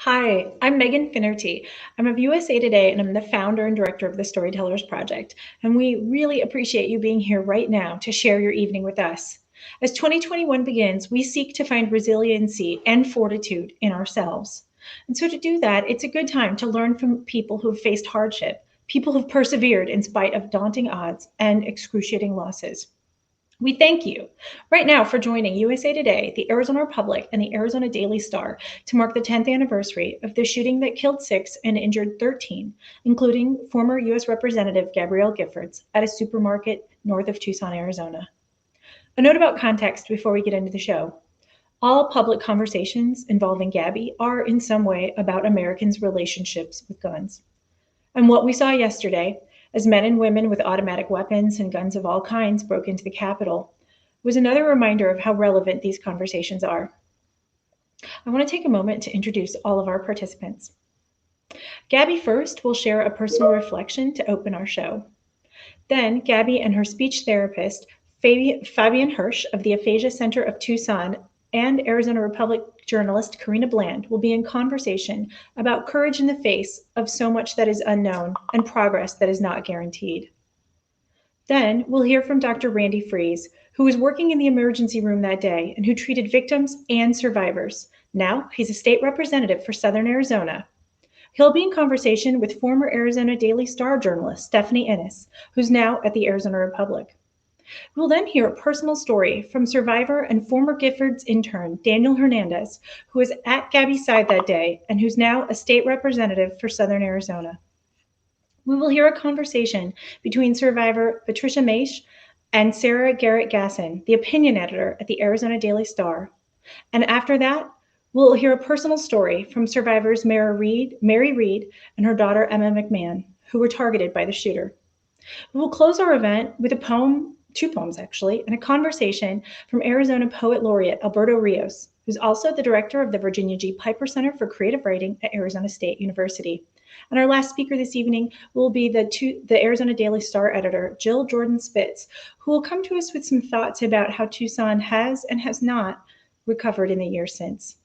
Hi, I'm Megan Finnerty. I'm of USA Today and I'm the founder and director of the Storytellers Project. And we really appreciate you being here right now to share your evening with us. As 2021 begins, we seek to find resiliency and fortitude in ourselves. And so, to do that, it's a good time to learn from people who've faced hardship, people who've persevered in spite of daunting odds and excruciating losses. We thank you right now for joining USA Today, the Arizona Republic, and the Arizona Daily Star to mark the 10th anniversary of the shooting that killed 6 and injured 13, including former U.S. Representative Gabby Giffords at a supermarket north of Tucson, Arizona. A note about context before we get into the show. All public conversations involving Gabby are in some way about Americans' relationships with guns. And what we saw yesterday, as men and women with automatic weapons and guns of all kinds broke into the Capitol, was another reminder of how relevant these conversations are. I want to take a moment to introduce all of our participants. Gabby first will share a personal reflection to open our show. Then Gabby and her speech therapist, Fabi Hirsch of the Aphasia Center of Tucson and Arizona Republic journalist Karina Bland will be in conversation about courage in the face of so much that is unknown and progress that is not guaranteed. Then we'll hear from Dr. Randy Friese, who was working in the emergency room that day and who treated victims and survivors. Now he's a state representative for Southern Arizona. He'll be in conversation with former Arizona Daily Star journalist Stephanie Innis, who's now at the Arizona Republic. We'll then hear a personal story from survivor and former Giffords intern Daniel Hernandez, who was at Gabby's side that day and who's now a state representative for Southern Arizona. We will hear a conversation between survivor Patricia Maisch and Sarah Garrecht Gassen, the opinion editor at the Arizona Daily Star. And after that, we'll hear a personal story from survivors Mary Reed and her daughter Emma McMahon, who were targeted by the shooter. We will close our event with a poem, two poems actually, and a conversation from Arizona Poet Laureate Alberto Rios, who's also the director of the Virginia G. Piper Center for Creative Writing at Arizona State University. And our last speaker this evening will be the Arizona Daily Star editor, Jill Jordan Spitz, who will come to us with some thoughts about how Tucson has and has not recovered in the years since.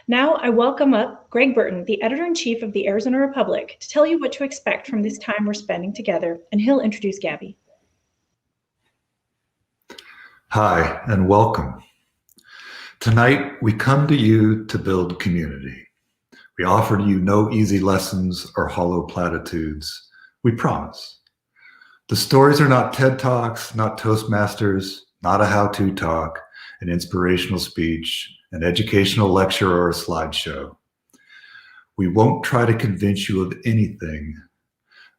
Now I welcome up Greg Burton, the editor-in-chief of the Arizona Republic, to tell you what to expect from this time we're spending together, and he'll introduce Gabby. Hi, and welcome. Tonight, we come to you to build community. We offer to you no easy lessons or hollow platitudes. We promise. The stories are not TED Talks, not Toastmasters, not a how-to talk, an inspirational speech, an educational lecture, or a slideshow. We won't try to convince you of anything,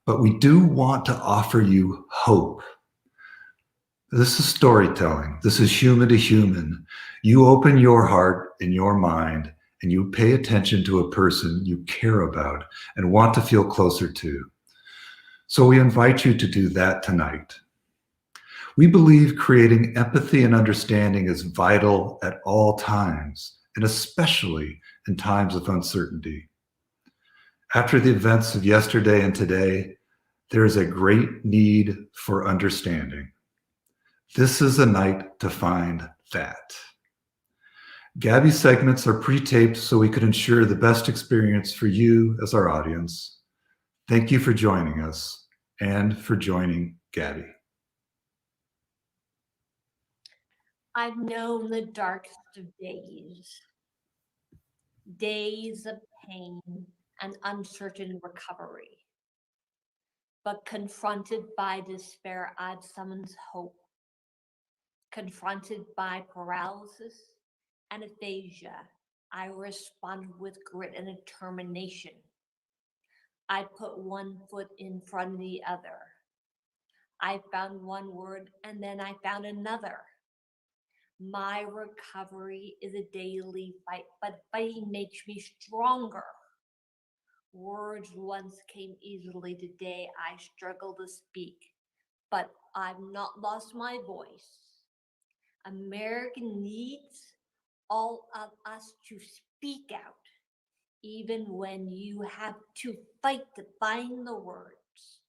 but we do want to offer you hope. This is storytelling. This is human to human. You open your heart and your mind and you pay attention to a person you care about and want to feel closer to. So we invite you to do that tonight. We believe creating empathy and understanding is vital at all times, and especially in times of uncertainty. After the events of yesterday and today, there is a great need for understanding. This is a night to find that. Gabby's segments are pre-taped so we could ensure the best experience for you as our audience. Thank you for joining us and for joining Gabby. I've known the darkest of days of pain and uncertain recovery. But confronted by despair, I've summoned hope. Confronted by paralysis and aphasia, I responded with grit and determination. I put one foot in front of the other. I found one word and then I found another. My recovery is a daily fight, but fighting makes me stronger. Words once came easily. Today I struggle to speak, but I've not lost my voice. America needs all of us to speak out, even when you have to fight to find the words.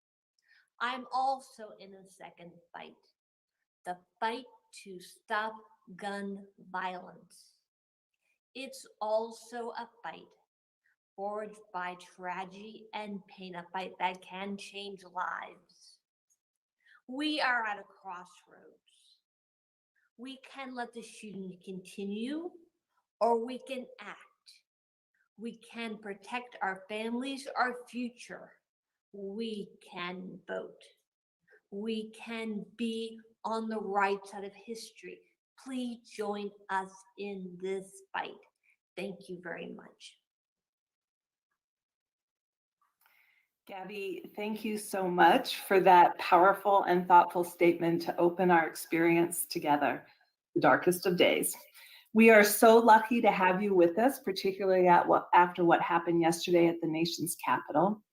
I'm also in a second fight, the fight to stop gun violence. It's also a fight forged by tragedy and pain, a fight that can change lives. We are at a crossroads. We can let the shooting continue, or we can act. We can protect our families, our future. We can vote. We can be on the right side of history. Please join us in this fight. Thank you very much. Gabby, thank you so much for that powerful and thoughtful statement to open our experience together, the darkest of days. We are so lucky to have you with us, particularly after what happened yesterday at the nation's capital.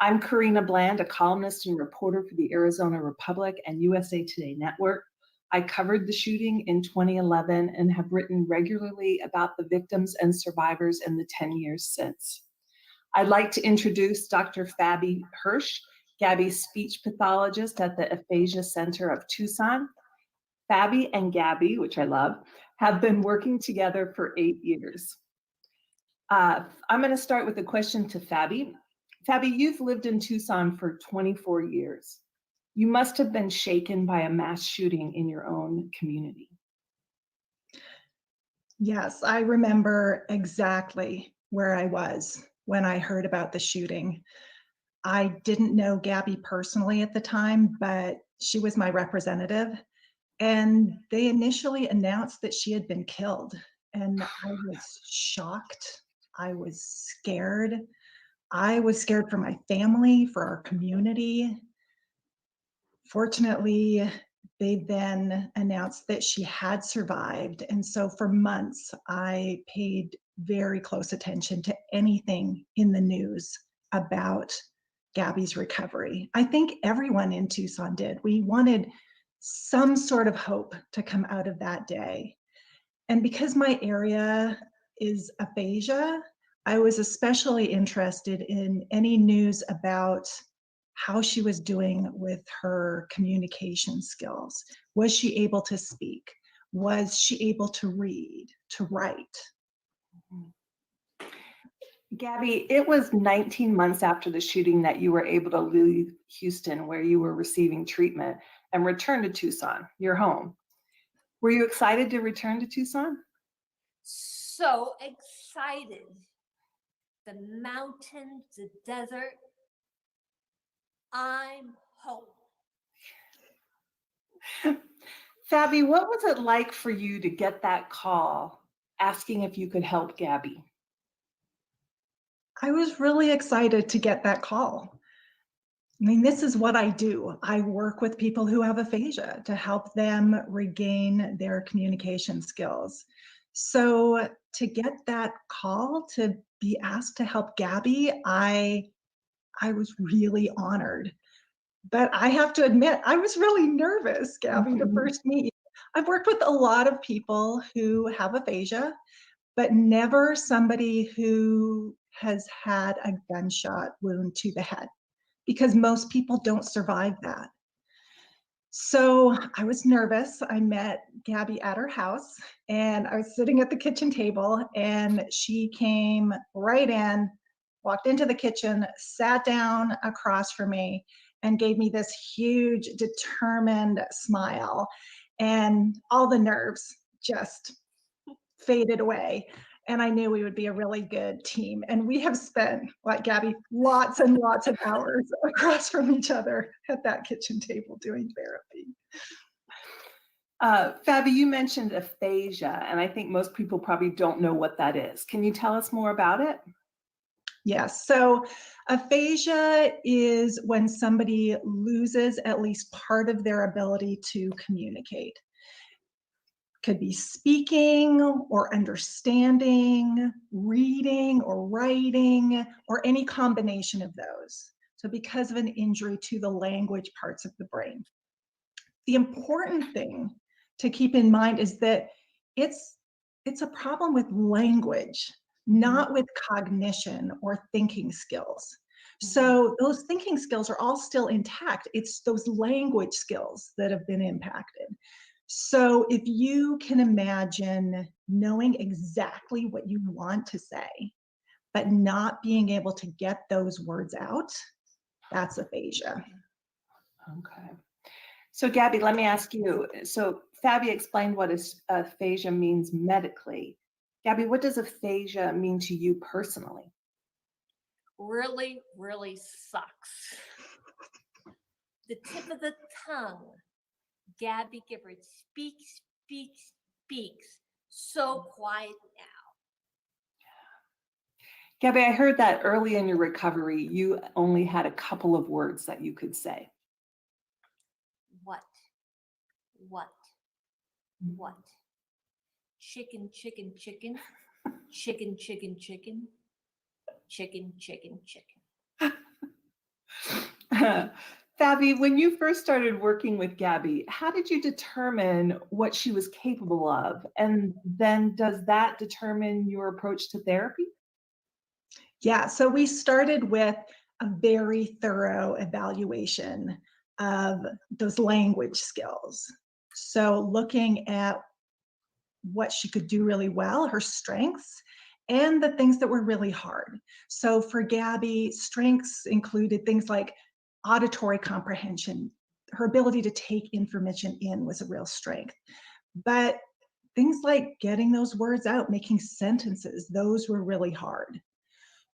I'm Karina Bland, a columnist and reporter for the Arizona Republic and USA Today Network. I covered the shooting in 2011 and have written regularly about the victims and survivors in the 10 years since. I'd like to introduce Dr. Fabi Hirsch, Gabby's speech pathologist at the Aphasia Center of Tucson. Fabi and Gabby, which I love, have been working together for 8 years. I'm going to start with a question to Fabi. Fabi, you've lived in Tucson for 24 years. You must have been shaken by a mass shooting in your own community. Yes, I remember exactly where I was when I heard about the shooting. I didn't know Gabby personally at the time, but she was my representative. And they initially announced that she had been killed. And I was shocked. I was scared. I was scared for my family, for our community. Fortunately, they then announced that she had survived. And so for months, I paid very close attention to anything in the news about Gabby's recovery. I think everyone in Tucson did. We wanted some sort of hope to come out of that day. And because my area is aphasia, I was especially interested in any news about how she was doing with her communication skills. Was she able to speak? Was she able to read, to write? Gabby, it was 19 months after the shooting that you were able to leave Houston, where you were receiving treatment, and return to Tucson, your home. Were you excited to return to Tucson? So excited. The mountains, the desert. I'm home. Fabi, what was it like for you to get that call asking if you could help Gabby? I was really excited to get that call. I mean, this is what I do. I work with people who have aphasia to help them regain their communication skills. So to get that call, to be asked to help Gabby, I was really honored. But I have to admit, I was really nervous, Gabby, to first meet you. I've worked with a lot of people who have aphasia, but never somebody who has had a gunshot wound to the head, because most people don't survive that. So I was nervous. I met Gabby at her house, and I was sitting at the kitchen table, and she came right in, walked into the kitchen, sat down across from me, and gave me this huge, determined smile. And all the nerves just faded away. And I knew we would be a really good team. And we have spent, like Gabby, lots and lots of hours across from each other at that kitchen table doing therapy. Fabi, you mentioned aphasia, and I think most people probably don't know what that is. Can you tell us more about it? Yes, so aphasia is when somebody loses at least part of their ability to communicate. Could be speaking or understanding, reading or writing, or any combination of those. So because of an injury to the language parts of the brain. The important thing to keep in mind is that it's a problem with language, not with cognition or thinking skills. So those thinking skills are all still intact. It's those language skills that have been impacted. So if you can imagine knowing exactly what you want to say, but not being able to get those words out, that's aphasia. Okay. So Gabby, let me ask you, so Fabi explained what aphasia means medically. Gabby, what does aphasia mean to you personally? Really, really sucks. The tip of the tongue. Gabby Giffords speaks. So quiet now. Gabby, I heard that early in your recovery, you only had a couple of words that you could say. What? Chicken. Chicken. Fabi, when you first started working with Gabby, how did you determine what she was capable of? And then does that determine your approach to therapy? Yeah, so we started with a very thorough evaluation of those language skills. So looking at what she could do really well, her strengths, and the things that were really hard. So for Gabby, strengths included things like auditory comprehension. Her ability to take information in was a real strength. But things like getting those words out, making sentences, those were really hard.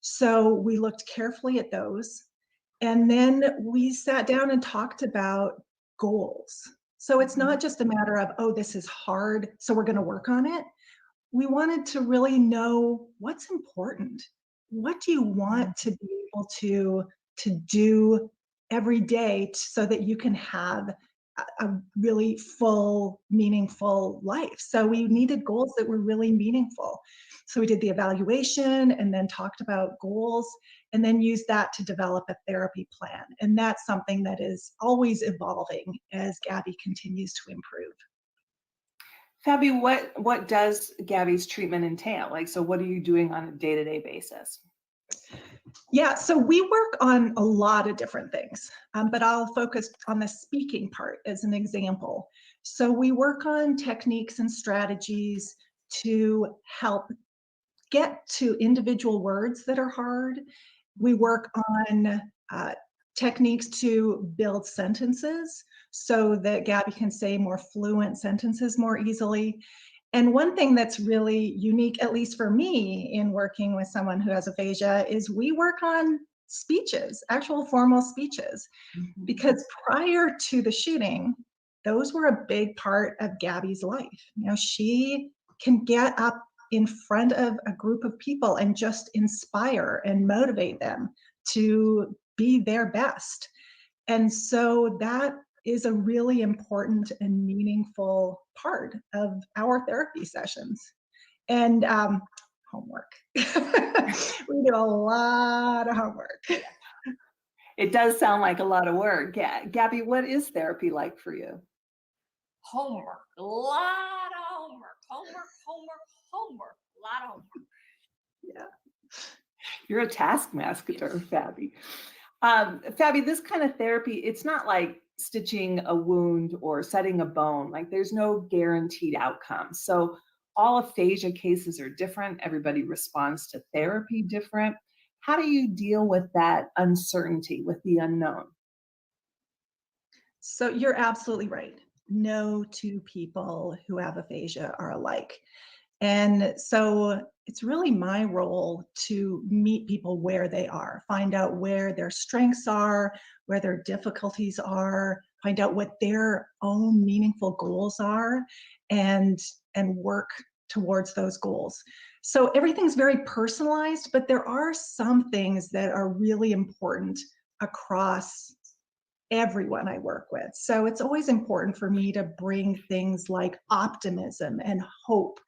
So we looked carefully at those. And then we sat down and talked about goals. So it's not just a matter of, oh, this is hard, so we're going to work on it. We wanted to really know what's important. What do you want to be able to do every day so that you can have a really full, meaningful life? So we needed goals that were really meaningful. So we did the evaluation and then talked about goals and then used that to develop a therapy plan. And that's something that is always evolving as Gabby continues to improve. Fabi, what does Gabby's treatment entail? Like, so what are you doing on a day-to-day basis? Yeah, so we work on a lot of different things, but I'll focus on the speaking part as an example. So we work on techniques and strategies to help get to individual words that are hard. We work on techniques to build sentences so that Gabby can say more fluent sentences more easily. And one thing that's really unique, at least for me, in working with someone who has aphasia, is we work on speeches, actual formal speeches, because prior to the shooting, those were a big part of Gabby's life. You know, she can get up in front of a group of people and just inspire and motivate them to be their best. And so that is a really important and meaningful part of our therapy sessions. And homework. We do a lot of homework. It does sound like a lot of work. Yeah. Gabby, what is therapy like for you? Homework, a lot of homework, a lot of homework. Yeah. You're a taskmaster, Fabi. Fabi, this kind of therapy, it's not like stitching a wound or setting a bone. Like there's no guaranteed outcome. So all aphasia cases are different. Everybody responds to therapy different. How do you deal with that uncertainty, with the unknown? So you're absolutely right. No two people who have aphasia are alike. And so it's really my role to meet people where they are, find out where their strengths are, where their difficulties are, find out what their own meaningful goals are, and work towards those goals. So everything's very personalized, but there are some things that are really important across everyone I work with. So it's always important for me to bring things like optimism and hope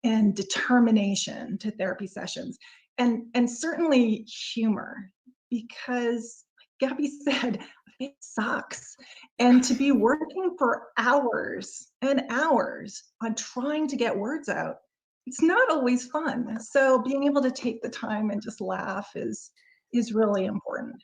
and determination to therapy sessions, and certainly humor, because like Gabby said, it sucks. And to be working for hours and hours on trying to get words out, it's not always fun. So being able to take the time and just laugh is really important.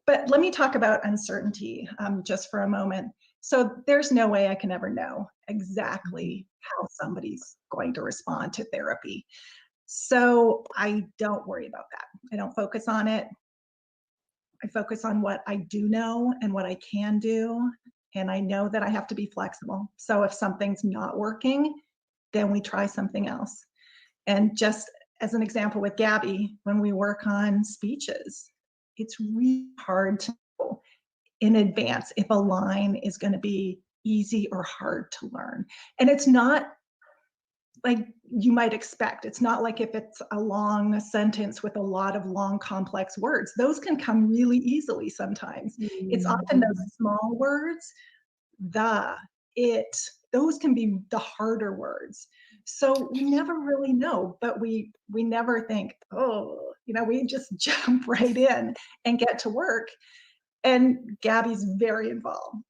But let me talk about uncertainty just for a moment. So there's no way I can ever know exactly how somebody's going to respond to therapy. So I don't worry about that. I don't focus on it. I focus on what I do know and what I can do. And I know that I have to be flexible. So if something's not working, then we try something else. And just as an example with Gabby, when we work on speeches, it's really hard to know in advance if a line is going to be easy or hard to learn. And it's not like you might expect. It's not like if it's a long sentence with a lot of long, complex words. Those can come really easily sometimes. It's often those small words, the, it, those can be the harder words. So we never really know, but we never think, oh, we just jump right in and get to work. And Gabby's very involved.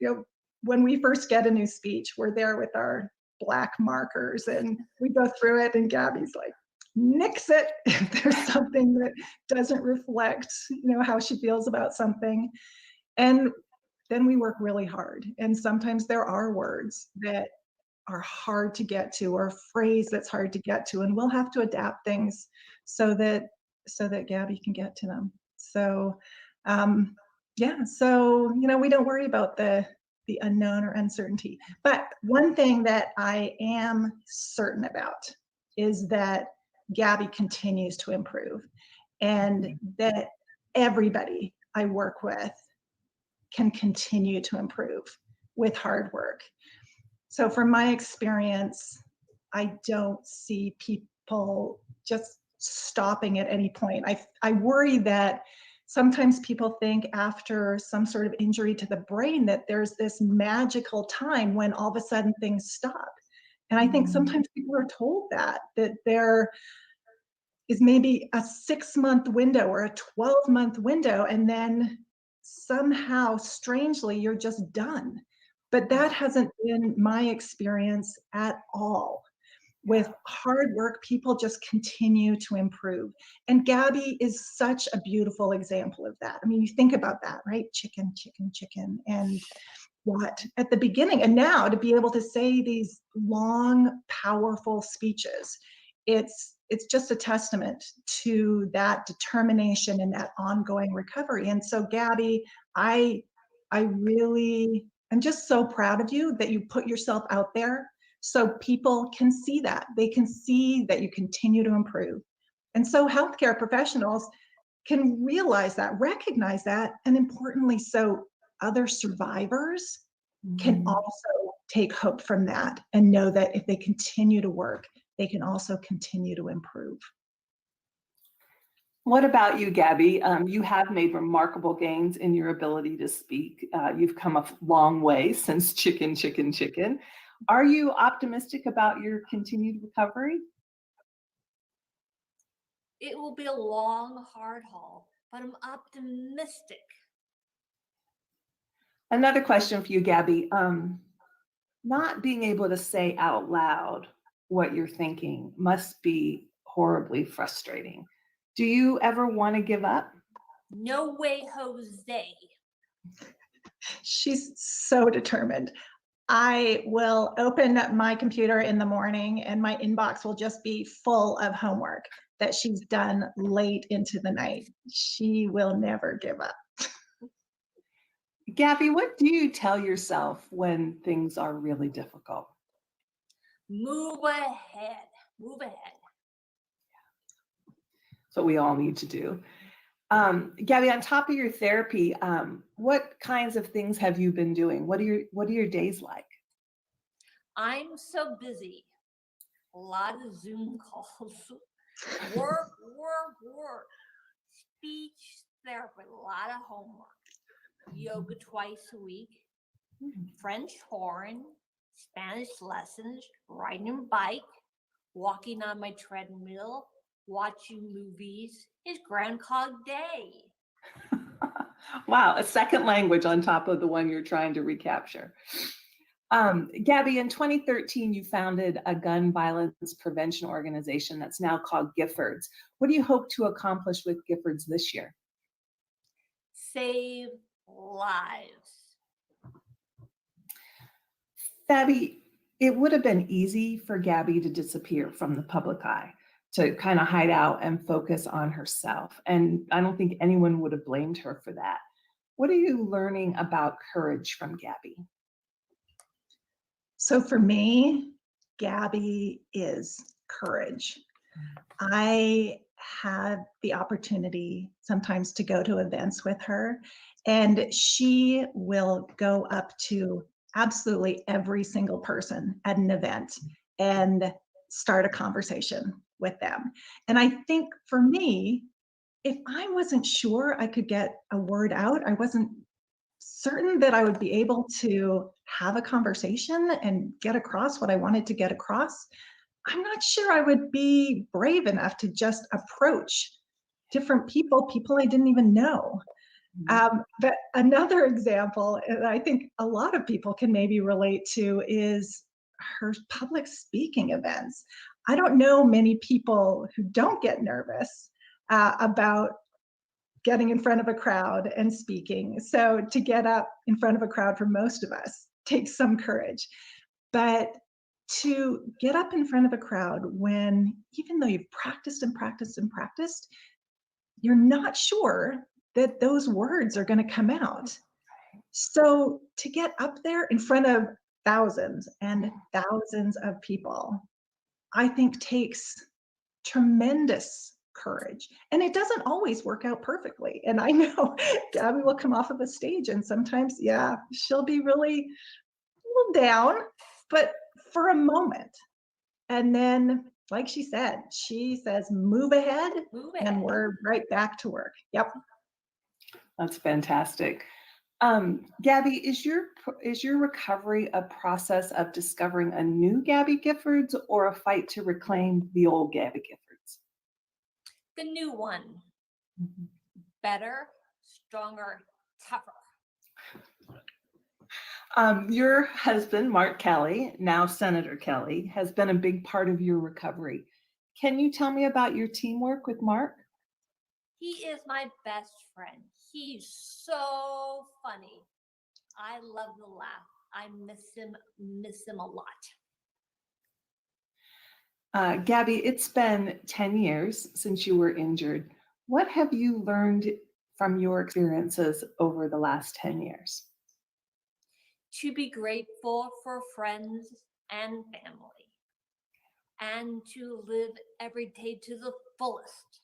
When we first get a new speech, we're there with our black markers and we go through it, and Gabby's like, nix it if there's something that doesn't reflect, how she feels about something. And then we work really hard. And sometimes there are words that are hard to get to, or a phrase that's hard to get to, and we'll have to adapt things so that Gabby can get to them. So so we don't worry about the unknown or uncertainty. But one thing that I am certain about is that Gabby continues to improve, and that everybody I work with can continue to improve with hard work. So from my experience, I don't see people just stopping at any point. I worry that sometimes people think after some sort of injury to the brain that there's this magical time when all of a sudden things stop. And I think sometimes people are told that there is maybe a 6-month window or a 12-month window, and then somehow, strangely, you're just done. But that hasn't been my experience at all. With hard work, people just continue to improve. And Gabby is such a beautiful example of that. I mean, you think about that, right? Chicken, chicken, chicken, and what at the beginning, and now to be able to say these long, powerful speeches, it's just a testament to that determination and that ongoing recovery. And so Gabby, I'm just so proud of you that you put yourself out there so people can see that. They can see that you continue to improve. And so healthcare professionals can realize that, recognize that, and importantly, so other survivors can also take hope from that and know that if they continue to work, they can also continue to improve. What about you, Gabby? You have made remarkable gains in your ability to speak. You've come a long way since chicken, chicken, chicken. Are you optimistic about your continued recovery? It will be a long, hard haul, but I'm optimistic. Another question for you, Gabby. Not being able to say out loud what you're thinking must be horribly frustrating. Do you ever want to give up? No way, Jose. She's so determined. I will open my computer in the morning and my inbox will just be full of homework that she's done late into the night. She will never give up. Gabby, what do you tell yourself when things are really difficult? Move ahead. Move ahead. That's what we all need to do. Gabby, on top of your therapy, what kinds of things have you been doing? What are your days like? I'm so busy. A lot of Zoom calls. Work. Speech therapy, a lot of homework. Yoga twice a week. French horn, Spanish lessons, riding a bike, walking on my treadmill, watching movies. It's Groundhog Day. Wow, a second language on top of the one you're trying to recapture. Gabby, in 2013, you founded a gun violence prevention organization that's now called Giffords. What do you hope to accomplish with Giffords this year? Save lives. Fabi, it would have been easy for Gabby to disappear from the public eye, to kind of hide out and focus on herself. And I don't think anyone would have blamed her for that. What are you learning about courage from Gabby? So for me, Gabby is courage. I had the opportunity sometimes to go to events with her, and she will go up to absolutely every single person at an event and start a conversation with them. And I think for me, if I wasn't sure I could get a word out, I wasn't certain that I would be able to have a conversation and get across what I wanted to get across, I'm not sure I would be brave enough to just approach different people I didn't even know. But another example, and I think a lot of people can maybe relate to, is her public speaking events. I don't know many people who don't get nervous about getting in front of a crowd and speaking. So to get up in front of a crowd for most of us takes some courage. But to get up in front of a crowd when, even though you've practiced and practiced and practiced, you're not sure that those words are going to come out. So to get up there in front of thousands and thousands of people, I think takes tremendous courage. And it doesn't always work out perfectly. And I know Gabby will come off of a stage and sometimes, yeah, she'll be really a little down, but for a moment. And then, like she says, move ahead, and we're right back to work. Yep. That's fantastic. Gabby, is your recovery a process of discovering a new Gabby Giffords or a fight to reclaim the old Gabby Giffords? The new one. Better, stronger, tougher. Your husband, Mark Kelly, now Senator Kelly, has been a big part of your recovery. Can you tell me about your teamwork with Mark? He is my best friend. He's so funny. I love the laugh. I miss him a lot. Gabby, it's been 10 years since you were injured. What have you learned from your experiences over the last 10 years? To be grateful for friends and family, and to live every day to the fullest.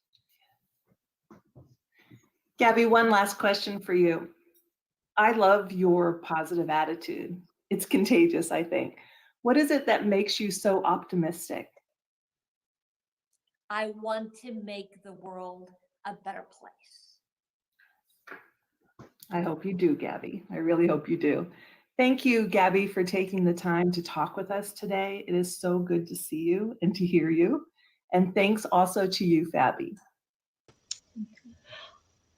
Gabby, one last question for you. I love your positive attitude. It's contagious, I think. What is it that makes you so optimistic? I want to make the world a better place. I hope you do, Gabby. I really hope you do. Thank you, Gabby, for taking the time to talk with us today. It is so good to see you and to hear you. And thanks also to you, Fabi.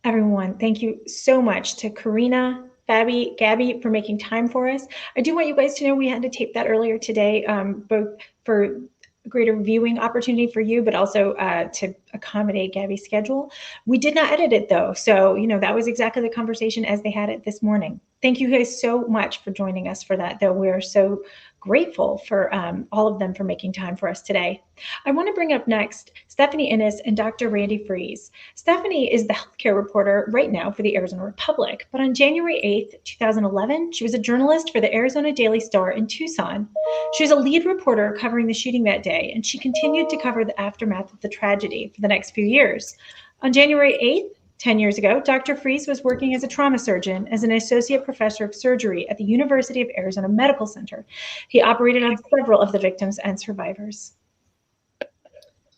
Everyone, thank you so much to Karina, Fabi, Gabby for making time for us. I do want you guys to know we had to tape that earlier today, both for greater viewing opportunity for you, but also to accommodate Gabby's schedule. We did not edit it though. So, that was exactly the conversation as they had it this morning. Thank you guys so much for joining us for that, though. We're so grateful for all of them for making time for us today. I want to bring up next Stephanie Innis and Dr. Randy Friese. Stephanie is the healthcare reporter right now for the Arizona Republic, but on January 8th, 2011, she was a journalist for the Arizona Daily Star in Tucson. She was a lead reporter covering the shooting that day, and she continued to cover the aftermath of the tragedy for the next few years. On January 8th, 10 years ago, Dr. Friese was working as a trauma surgeon as an associate professor of surgery at the University of Arizona Medical Center. He operated on several of the victims and survivors.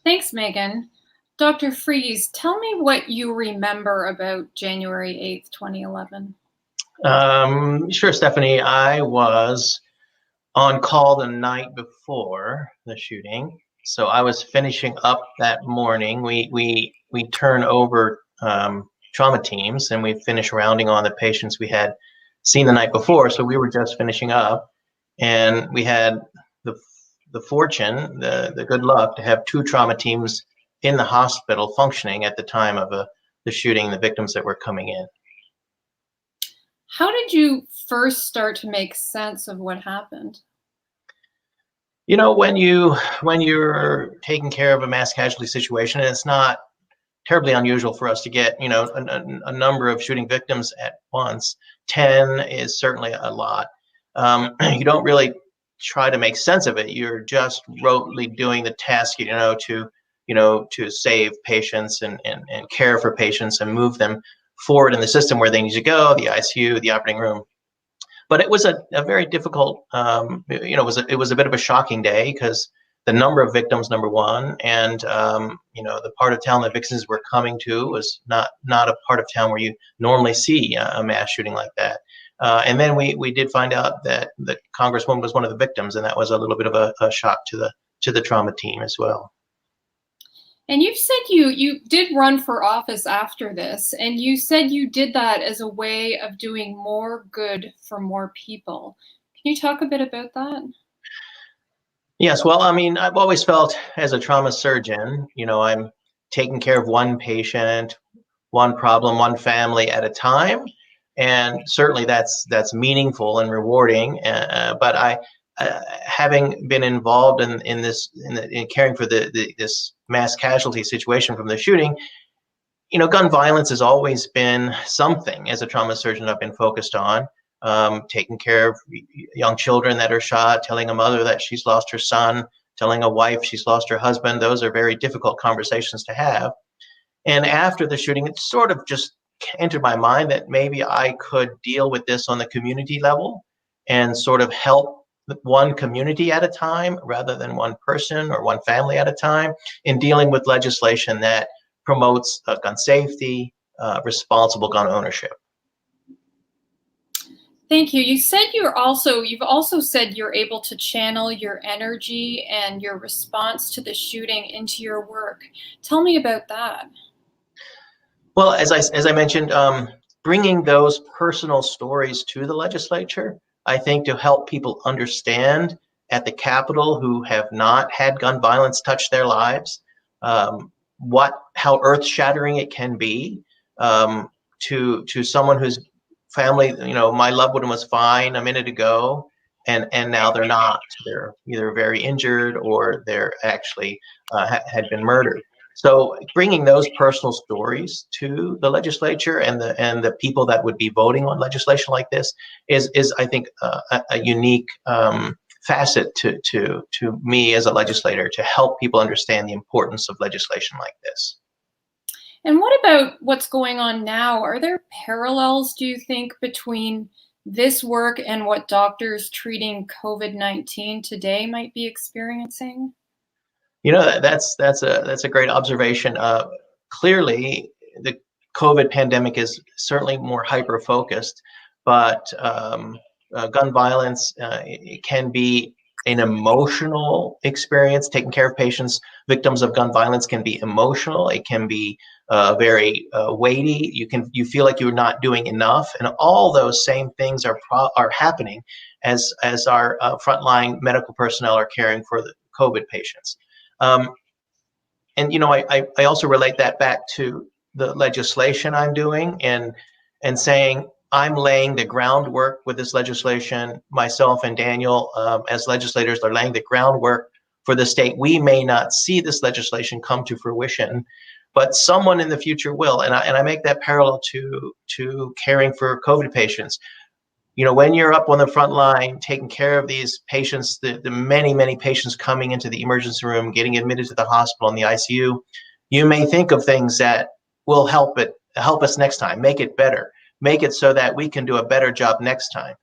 Thanks, Megan. Dr. Friese, tell me what you remember about January 8th, 2011. Sure, Stephanie. I was on call the night before the shooting. So I was finishing up that morning. We turn over trauma teams and we finish rounding on the patients we had seen the night before. So we were just finishing up, and we had the fortune, the good luck to have two trauma teams in the hospital functioning at the time of the shooting, the victims that were coming in. How did you first start to make sense of what happened? When you're taking care of a mass casualty situation, and it's not terribly unusual for us to get, a number of shooting victims at once. 10 is certainly a lot. You don't really try to make sense of it. You're just rotely doing the task, to save patients and care for patients and move them forward in the system where they need to go, the ICU, the operating room. But it was a very difficult, it was a bit of a shocking day because the number of victims, number one, and the part of town that victims were coming to was not a part of town where you normally see a mass shooting like that. And then we did find out that the Congresswoman was one of the victims, and that was a little bit of a shock to the trauma team as well. And you've said you did run for office after this, and you said you did that as a way of doing more good for more people. Can you talk a bit about that? Yes, well, I've always felt as a trauma surgeon, I'm taking care of one patient, one problem, one family at a time. And certainly that's meaningful and rewarding. But having been involved in caring for this mass casualty situation from the shooting, gun violence has always been something as a trauma surgeon I've been focused on. Taking care of young children that are shot, telling a mother that she's lost her son, telling a wife she's lost her husband. Those are very difficult conversations to have. And after the shooting, it sort of just entered my mind that maybe I could deal with this on the community level and sort of help one community at a time rather than one person or one family at a time in dealing with legislation that promotes gun safety, responsible gun ownership. Thank you. You've also said you're able to channel your energy and your response to the shooting into your work. Tell me about that. Well, as I mentioned, bringing those personal stories to the legislature, I think, to help people understand at the Capitol who have not had gun violence touch their lives, how earth-shattering it can be to someone whose family, my loved one was fine a minute ago, and now they're not. They're either very injured or they're actually had been murdered. So bringing those personal stories to the legislature and the people that would be voting on legislation like this is I think a unique facet to me as a legislator, to help people understand the importance of legislation like this. And what about what's going on now? Are there parallels, do you think, between this work and what doctors treating COVID-19 today might be experiencing? That's a great observation. Clearly, the COVID pandemic is certainly more hyper-focused, but gun violence it can be an emotional experience. Taking care of patients, victims of gun violence, can be emotional. It can be very weighty. You feel like you're not doing enough, and all those same things are happening as our frontline medical personnel are caring for the COVID patients. And I also relate that back to the legislation I'm doing and saying I'm laying the groundwork with this legislation. Myself and Daniel, as legislators, are laying the groundwork for the state. We may not see this legislation come to fruition, but someone in the future will. And I make that parallel to caring for COVID patients. When you're up on the front line taking care of these patients, the many, many patients coming into the emergency room, getting admitted to the hospital and the ICU, you may think of things that will help us next time, make it better, make it so that we can do a better job next time.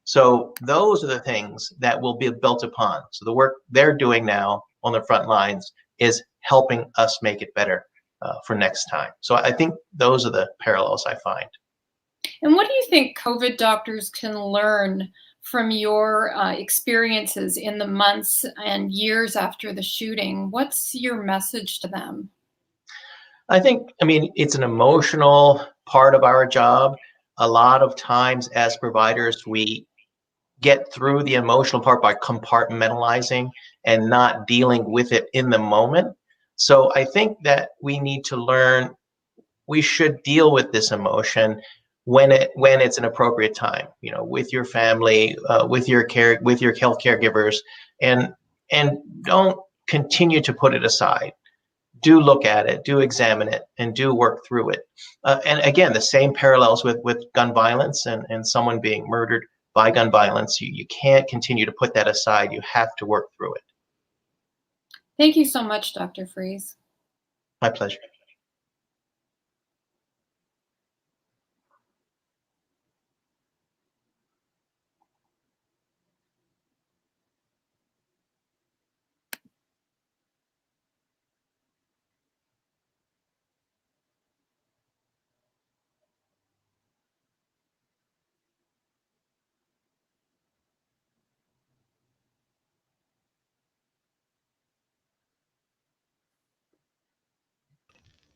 So those are the things that will be built upon. So the work they're doing now on the front lines is helping us make it better for next time. So I think those are the parallels I find. And what do you think COVID doctors can learn from your experiences in the months and years after the shooting? What's your message to them? I think, it's an emotional part of our job. A lot of times as providers, we get through the emotional part by compartmentalizing and not dealing with it in the moment. So I think that we need to learn, we should deal with this emotion when it's an appropriate time, with your family, with your health caregivers, and and don't continue to put it aside. Do look at it, do examine it, and do work through it. And again, the same parallels with gun violence and someone being murdered by gun violence. You can't continue to put that aside. You have to work through it. Thank you so much, Dr. Friese. My pleasure.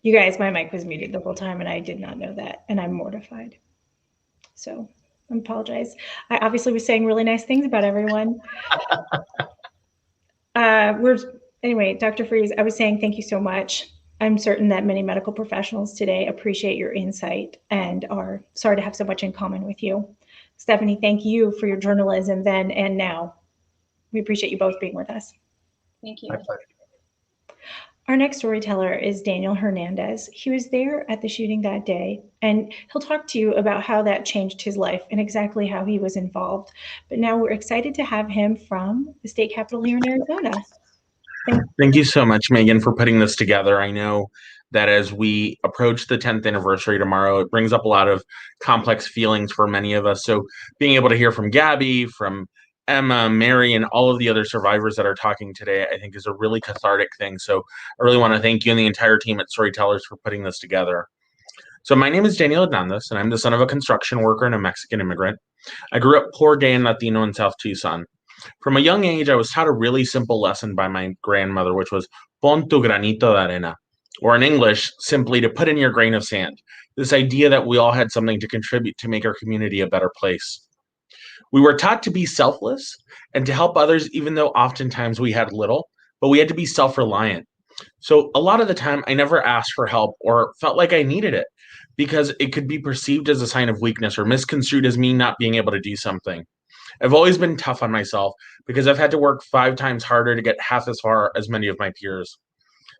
You guys, my mic was muted the whole time and I did not know that, and I'm mortified. So I apologize. I obviously was saying really nice things about everyone. Anyway, Dr. Friese, I was saying thank you so much. I'm certain that many medical professionals today appreciate your insight and are sorry to have so much in common with you. Stephanie, thank you for your journalism then and now. We appreciate you both being with us. Thank you. My pleasure. Our next storyteller is Daniel Hernandez. He was there at the shooting that day, and he'll talk to you about how that changed his life and exactly how he was involved. But now we're excited to have him from the state capitol here in Arizona. Thank you so much, Megan, for putting this together. I know that as we approach the 10th anniversary tomorrow, it brings up a lot of complex feelings for many of us. So being able to hear from Gabby, from Emma, Mary, and all of the other survivors that are talking today, I think is a really cathartic thing. So I really want to thank you and the entire team at Storytellers for putting this together. So my name is Daniel Hernandez, and I'm the son of a construction worker and a Mexican immigrant. I grew up poor, gay, and Latino in South Tucson. From a young age, I was taught a really simple lesson by my grandmother, which was pon tu granito de arena, or in English, simply to put in your grain of sand. This idea that we all had something to contribute to make our community a better place. We were taught to be selfless and to help others, even though oftentimes we had little, but we had to be self-reliant. So a lot of the time, I never asked for help or felt like I needed it because it could be perceived as a sign of weakness or misconstrued as me not being able to do something. I've always been tough on myself because I've had to work 5 times harder to get half as far as many of my peers.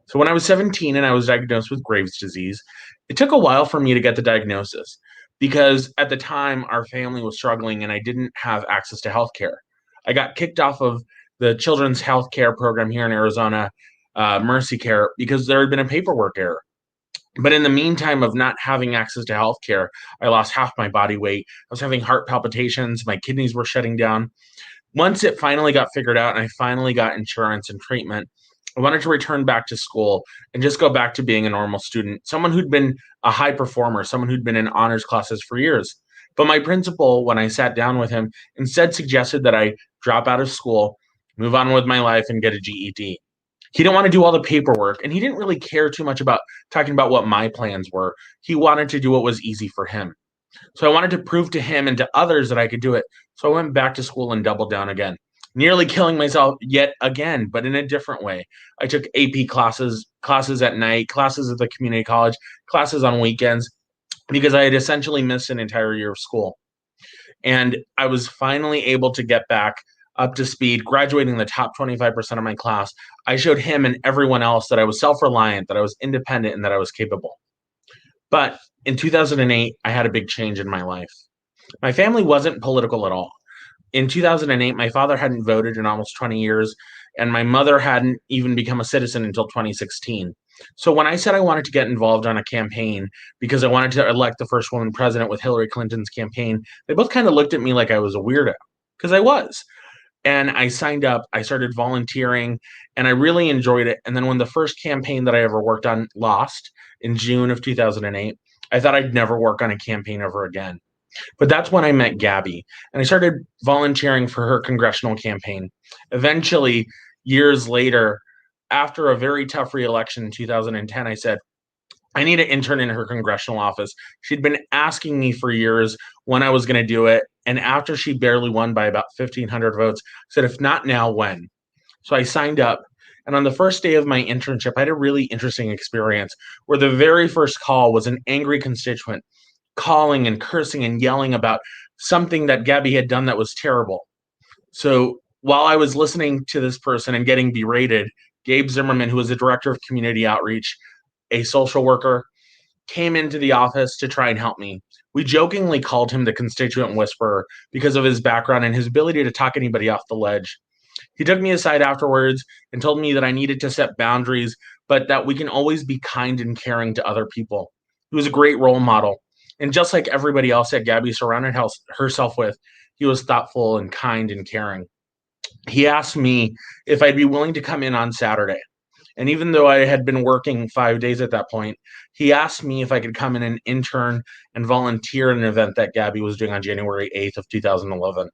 So when I was 17 and I was diagnosed with Graves' disease, it took a while for me to get the diagnosis because at the time our family was struggling and I didn't have access to healthcare. I got kicked off of the children's healthcare program here in Arizona, Mercy Care, because there had been a paperwork error. But in the meantime of not having access to healthcare, I lost half my body weight. I was having heart palpitations. My kidneys were shutting down. Once it finally got figured out and I finally got insurance and treatment, I wanted to return back to school and just go back to being a normal student, someone who'd been a high performer, someone who'd been in honors classes for years. But my principal, when I sat down with him, instead suggested that I drop out of school, move on with my life, and get a GED. He didn't want to do all the paperwork, and he didn't really care too much about talking about what my plans were. He wanted to do what was easy for him. So I wanted to prove to him and to others that I could do it. So I went back to school and doubled down again, nearly killing myself yet again, but in a different way. I took AP classes at night, classes at the community college, classes on weekends, because I had essentially missed an entire year of school. And I was finally able to get back up to speed, graduating the top 25% of my class. I showed him and everyone else that I was self-reliant, that I was independent, and that I was capable. But in 2008, I had a big change in my life. My family wasn't political at all. In 2008, my father hadn't voted in almost 20 years, and my mother hadn't even become a citizen until 2016. So when I said I wanted to get involved on a campaign because I wanted to elect the first woman president with Hillary Clinton's campaign, they both kind of looked at me like I was a weirdo, because I was. And I signed up, I started volunteering, and I really enjoyed it. And then when the first campaign that I ever worked on lost in June of 2008, I thought I'd never work on a campaign ever again. But that's when I met Gabby, and I started volunteering for her congressional campaign. Eventually, years later, after a very tough re-election in 2010, I said, I need an intern in her congressional office. She'd been asking me for years when I was going to do it. And after she barely won by about 1,500 votes, I said, if not now, when? So I signed up. And on the first day of my internship, I had a really interesting experience where the very first call was an angry constituent calling and cursing and yelling about something that Gabby had done that was terrible. So while I was listening to this person and getting berated, Gabe Zimmerman, who was the director of community outreach, a social worker, came into the office to try and help me. We jokingly called him the constituent whisperer because of his background and his ability to talk anybody off the ledge. He took me aside afterwards and told me that I needed to set boundaries, but that we can always be kind and caring to other people. He was a great role model. And just like everybody else that Gabby surrounded herself with, he was thoughtful and kind and caring. He asked me if I'd be willing to come in on Saturday. And even though I had been working 5 days at that point, he asked me if I could come in and intern and volunteer at an event that Gabby was doing on January 8th of 2011.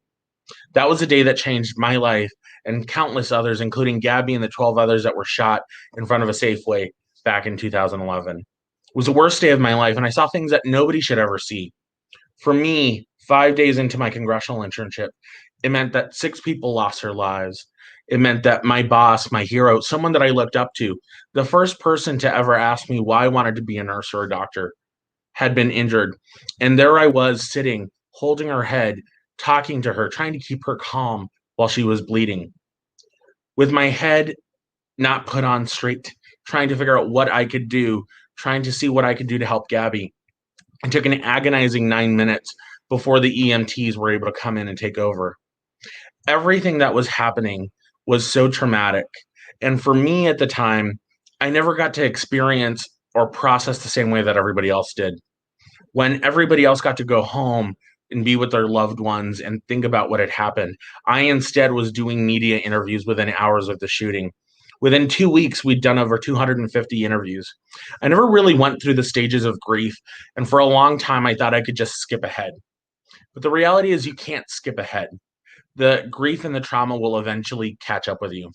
That was a day that changed my life and countless others, including Gabby and the 12 others that were shot in front of a Safeway back in 2011. It was the worst day of my life, and I saw things that nobody should ever see. For me, 5 days into my congressional internship, it meant that 6 people lost their lives. It meant that my boss, my hero, someone that I looked up to, the first person to ever ask me why I wanted to be a nurse or a doctor, had been injured. And there I was sitting, holding her head, talking to her, trying to keep her calm while she was bleeding. With my head not put on straight, trying to figure out what I could do, trying to see what I could do to help Gabby. It took an agonizing 9 minutes before the EMTs were able to come in and take over. Everything that was happening was so traumatic. And for me at the time, I never got to experience or process the same way that everybody else did. When everybody else got to go home and be with their loved ones and think about what had happened, I instead was doing media interviews within hours of the shooting. Within 2 weeks, we'd done over 250 interviews. I never really went through the stages of grief, and for a long time, I thought I could just skip ahead. But the reality is you can't skip ahead. The grief and the trauma will eventually catch up with you.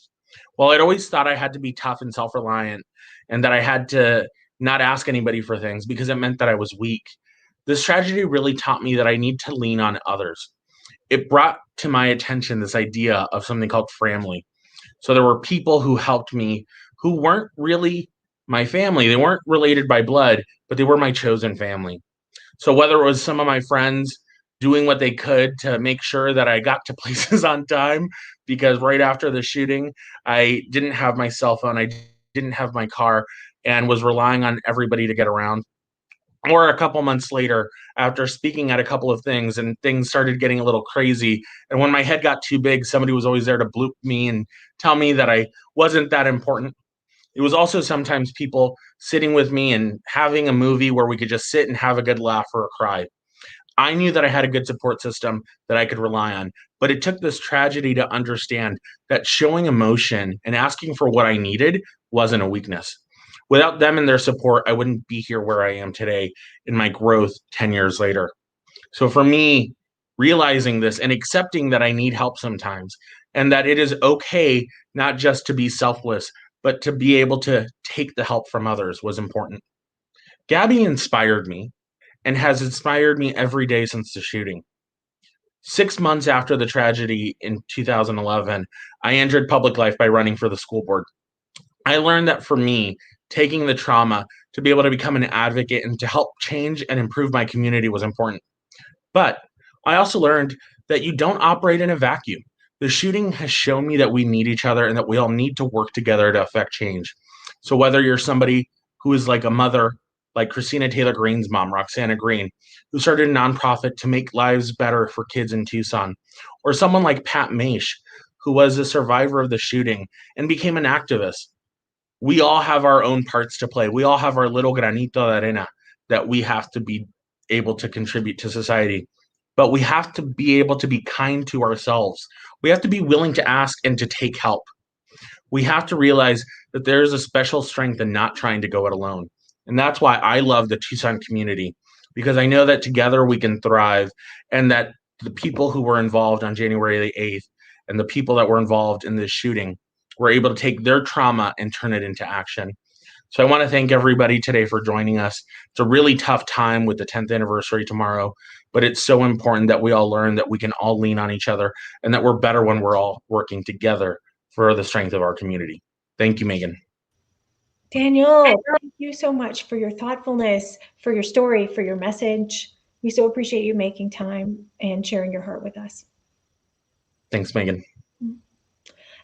While I'd always thought I had to be tough and self-reliant and that I had to not ask anybody for things because it meant that I was weak, this tragedy really taught me that I need to lean on others. It brought to my attention this idea of something called family. So there were people who helped me who weren't really my family. They weren't related by blood, but they were my chosen family. So whether it was some of my friends doing what they could to make sure that I got to places on time, because right after the shooting, I didn't have my cell phone, I didn't have my car, and was relying on everybody to get around. Or a couple months later, after speaking at a couple of things and things started getting a little crazy, and when my head got too big, somebody was always there to bloop me and tell me that I wasn't that important. It was also sometimes people sitting with me and having a movie where we could just sit and have a good laugh or a cry. I knew that I had a good support system that I could rely on, but it took this tragedy to understand that showing emotion and asking for what I needed wasn't a weakness. Without them and their support, I wouldn't be here where I am today in my growth 10 years later. So for me, realizing this and accepting that I need help sometimes and that it is okay not just to be selfless, but to be able to take the help from others was important. Gabby inspired me and has inspired me every day since the shooting. 6 months after the tragedy in 2011, I entered public life by running for the school board. I learned that for me, taking the trauma to be able to become an advocate and to help change and improve my community was important. But I also learned that you don't operate in a vacuum. The shooting has shown me that we need each other and that we all need to work together to affect change. So whether you're somebody who is like a mother, like Christina Taylor Green's mom, Roxana Green, who started a nonprofit to make lives better for kids in Tucson, or someone like Pat Maisch, who was a survivor of the shooting and became an activist. We all have our own parts to play. We all have our little granito de arena that we have to be able to contribute to society. But we have to be able to be kind to ourselves. We have to be willing to ask and to take help. We have to realize that there's a special strength in not trying to go it alone. And that's why I love the Tucson community, because I know that together we can thrive, and that the people who were involved on January the 8th and the people that were involved in this shooting were able to take their trauma and turn it into action. So I want to thank everybody today for joining us. It's a really tough time with the 10th anniversary tomorrow, but it's so important that we all learn that we can all lean on each other and that we're better when we're all working together for the strength of our community. Thank you, Megan. Daniel, thank you so much for your thoughtfulness, for your story, for your message. We so appreciate you making time and sharing your heart with us. Thanks, Megan. Mm-hmm.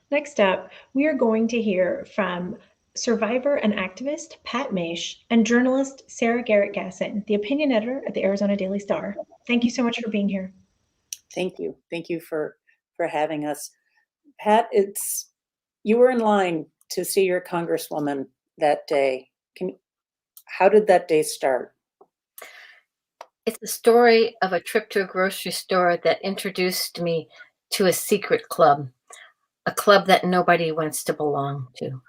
Next up, we are going to hear from survivor and activist Pat Maisch and journalist Sarah Garrecht Gassen, the opinion editor at the Arizona Daily Star. Thank you so much for being here. Thank you. Thank you for having us. Pat, you were in line to see your congresswoman that day. How did that day start? It's the story of a trip to a grocery store that introduced me to a secret club, a club that nobody wants to belong to.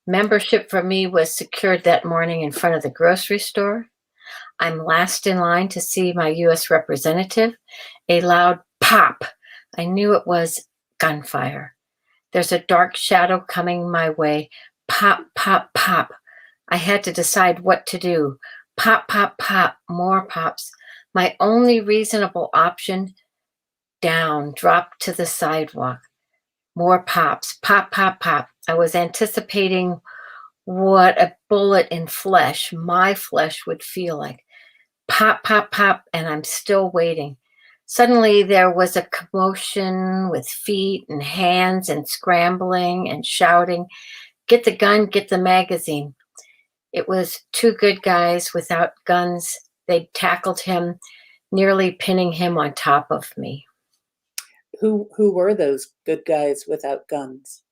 Membership for me was secured that morning in front of the grocery store. I'm last in line to see my U.S. representative. A loud pop. I knew it was gunfire. There's a dark shadow coming my way. Pop, pop, pop. I had to decide what to do. Pop, pop, pop. More pops. My only reasonable option, down, drop to the sidewalk. More pops. Pop, pop, pop. I was anticipating what a bullet in flesh, my flesh, would feel like. Pop, pop, pop, and I'm still waiting. Suddenly there was a commotion with feet and hands and scrambling and shouting, "Get the gun, get the magazine." It was two good guys without guns. They tackled him, nearly pinning him on top of me. Who were those good guys without guns?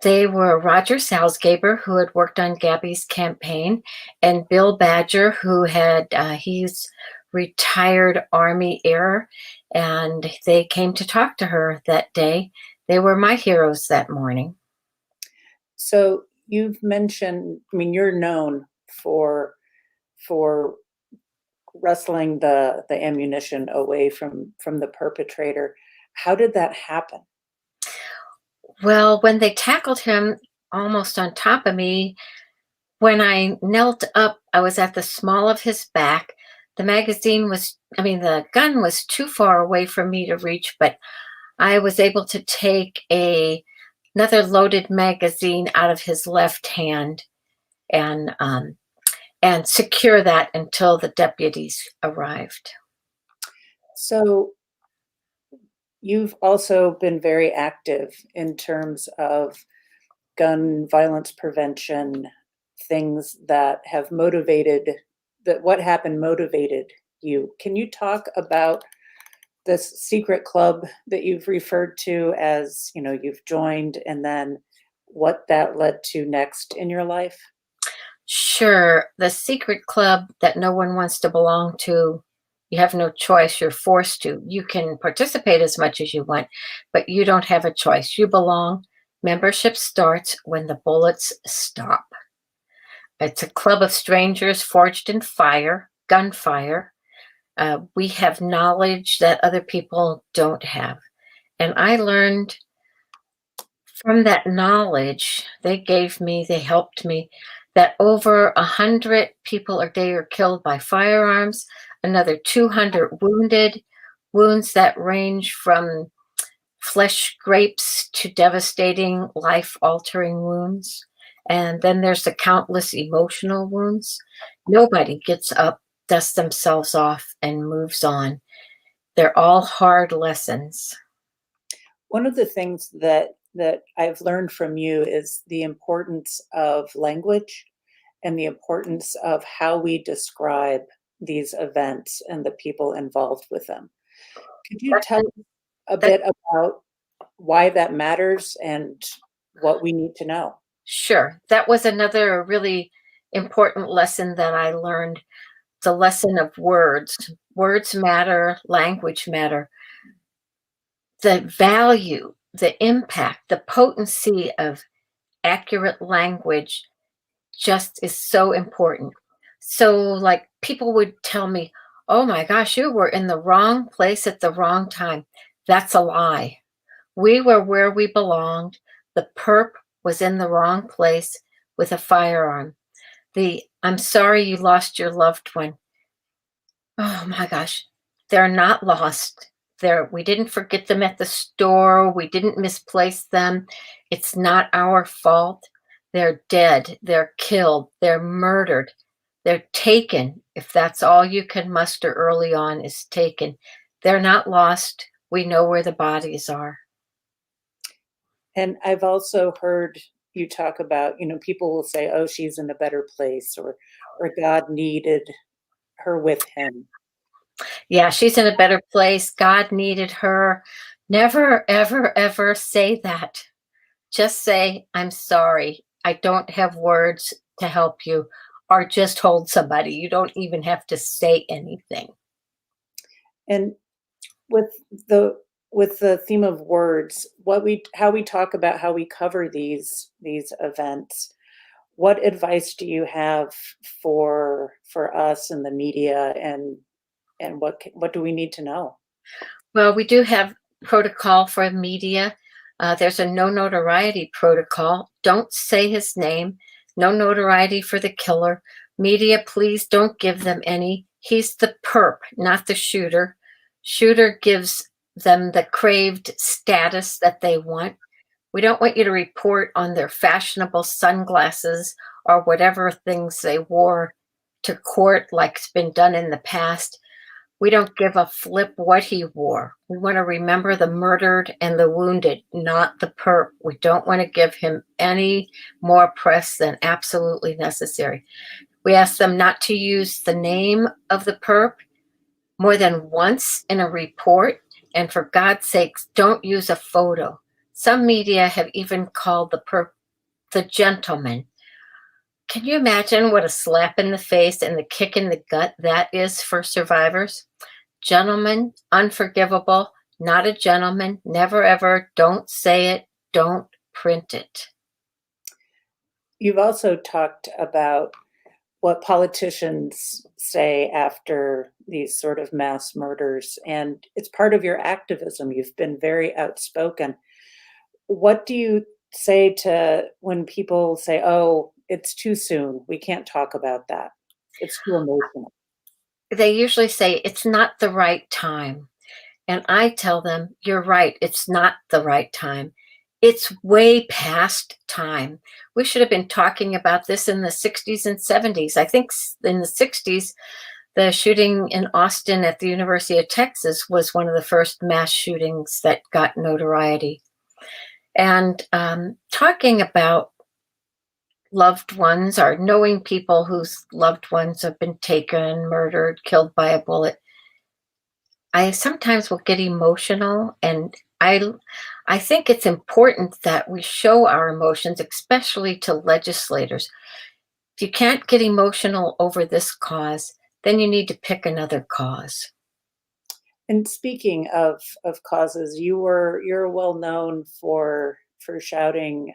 They were Roger Salzgeber, who had worked on Gabby's campaign, and Bill Badger, who had, he's retired Army air, and they came to talk to her that day. They were my heroes that morning. So you've mentioned, you're known for wrestling the ammunition away from the perpetrator. How did that happen? Well, when they tackled him almost on top of me, when I knelt up, I was at the small of his back. The gun was too far away for me to reach, but I was able to take another loaded magazine out of his left hand and secure that until the deputies arrived. So you've also been very active in terms of gun violence prevention, things that have what happened motivated you. Can you talk about this secret club that you've referred to as, you've joined, and then what that led to next in your life? Sure. The secret club that no one wants to belong to, you have no choice. You're forced to. You can participate as much as you want, but you don't have a choice. You belong. Membership starts when the bullets stop. It's a club of strangers forged in fire, gunfire. We have knowledge that other people don't have. And I learned from that knowledge they helped me, that over 100 people a day are killed by firearms, another 200 wounded, wounds that range from flesh scrapes to devastating, life-altering wounds. And then there's the countless emotional wounds. Nobody gets up, dusts themselves off, and moves on. They're all hard lessons. One of the things that I've learned from you is the importance of language and the importance of how we describe these events and the people involved with them. Could you tell a bit about why that matters and what we need to know? Sure. That was another really important lesson that I learned, the lesson of words. Words matter, language matter. The value, the impact, the potency of accurate language just is so important. So like people would tell me, "Oh my gosh, you were in the wrong place at the wrong time." That's a lie. We were where we belonged. The perp was in the wrong place with a firearm. "I'm sorry you lost your loved one." Oh my gosh, they're not lost. We didn't forget them at the store. We didn't misplace them. It's not our fault. They're dead. They're killed. They're murdered. They're taken. If that's all you can muster early on is taken. They're not lost. We know where the bodies are. And I've also heard you talk about, people will say, oh, she's in a better place, or God needed her with him. Yeah, she's in a better place. God needed her. Never, ever, ever say that. Just say, I'm sorry. I don't have words to help you, or just hold somebody. You don't even have to say anything. And with the theme of words, how we talk about how we cover these events, what advice do you have for us in the media, and what do we need to know? Well, we do have protocol for media. There's a no notoriety protocol. Don't say his name. No notoriety for the killer. Media, please don't give them any. He's the perp, not the shooter. Shooter gives them the craved status that they want. We don't want you to report on their fashionable sunglasses or whatever things they wore to court like it's been done in the past. We don't give a flip what he wore. We want to remember the murdered and the wounded, not the perp. We don't want to give him any more press than absolutely necessary. We ask them not to use the name of the perp more than once in a report. And for God's sakes, don't use a photo. Some media have even called the perp the gentleman. Can you imagine what a slap in the face and the kick in the gut that is for survivors? Gentleman, unforgivable, not a gentleman, never ever, don't say it, don't print it. You've also talked about what politicians say after these sort of mass murders, and it's part of your activism. You've been very outspoken. What do you say to when people say, oh, it's too soon, we can't talk about that, it's too emotional? They usually say it's not the right time. And I tell them, you're right, it's not the right time. It's way past time. We should have been talking about this in the 60s and 70s. I think in the 60s, the shooting in Austin at the University of Texas was one of the first mass shootings that got notoriety. And talking about loved ones or knowing people whose loved ones have been taken, murdered, killed by a bullet, I sometimes will get emotional, and I think it's important that we show our emotions, especially to legislators. If you can't get emotional over this cause, then you need to pick another cause. And speaking of causes, you're well known for shouting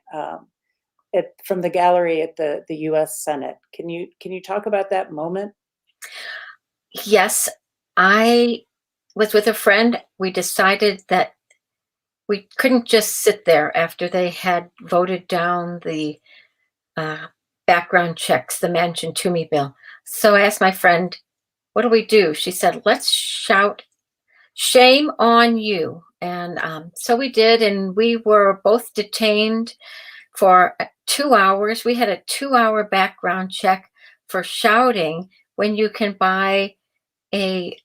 from the gallery at the U.S. Senate. Can you talk about that moment? Yes, I was with a friend. We decided that we couldn't just sit there after they had voted down the background checks, the Manchin Toomey bill. So I asked my friend, what do we do? She said, let's shout, shame on you. And so we did, and we were both detained for 2 hours. We had a 2-hour background check for shouting when you can buy a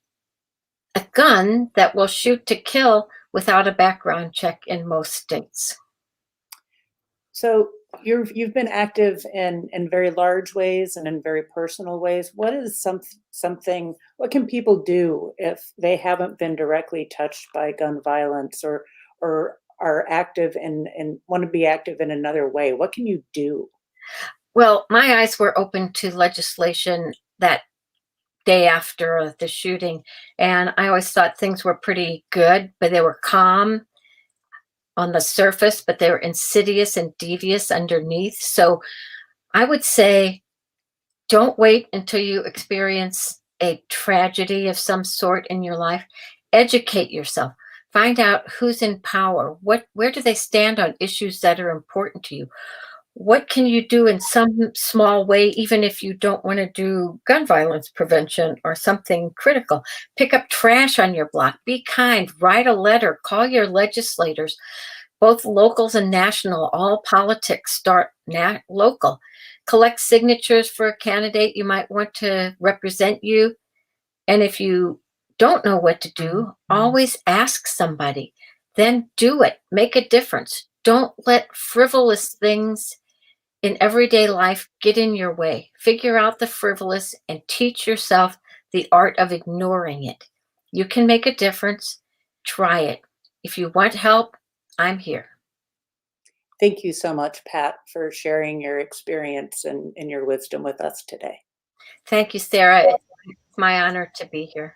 gun that will shoot to kill without a background check in most states. So you've been active in very large ways and in very personal ways. What is something? What can people do if they haven't been directly touched by gun violence, or are active and want to be active in another way? What can you do? Well, my eyes were open to legislation that day after the shooting, and I always thought things were pretty good, but they were calm on the surface, but they were insidious and devious underneath. So I would say, don't wait until you experience a tragedy of some sort in your life. Educate yourself. Find out who's in power. Where do they stand on issues that are important to you? What can you do in some small way, even if you don't want to do gun violence prevention or something critical? Pick up trash on your block. Be kind. Write a letter. Call your legislators, both locals and national. All politics start local. Collect signatures for a candidate you might want to represent you. And if you don't know what to do, always ask somebody. Then do it. Make a difference. Don't let frivolous things in everyday life get in your way. Figure out the frivolous and teach yourself the art of ignoring it. You can make a difference. Try it. If you want help, I'm here. Thank you so much, Pat, for sharing your experience and your wisdom with us today. Thank you, Sarah. It's my honor to be here.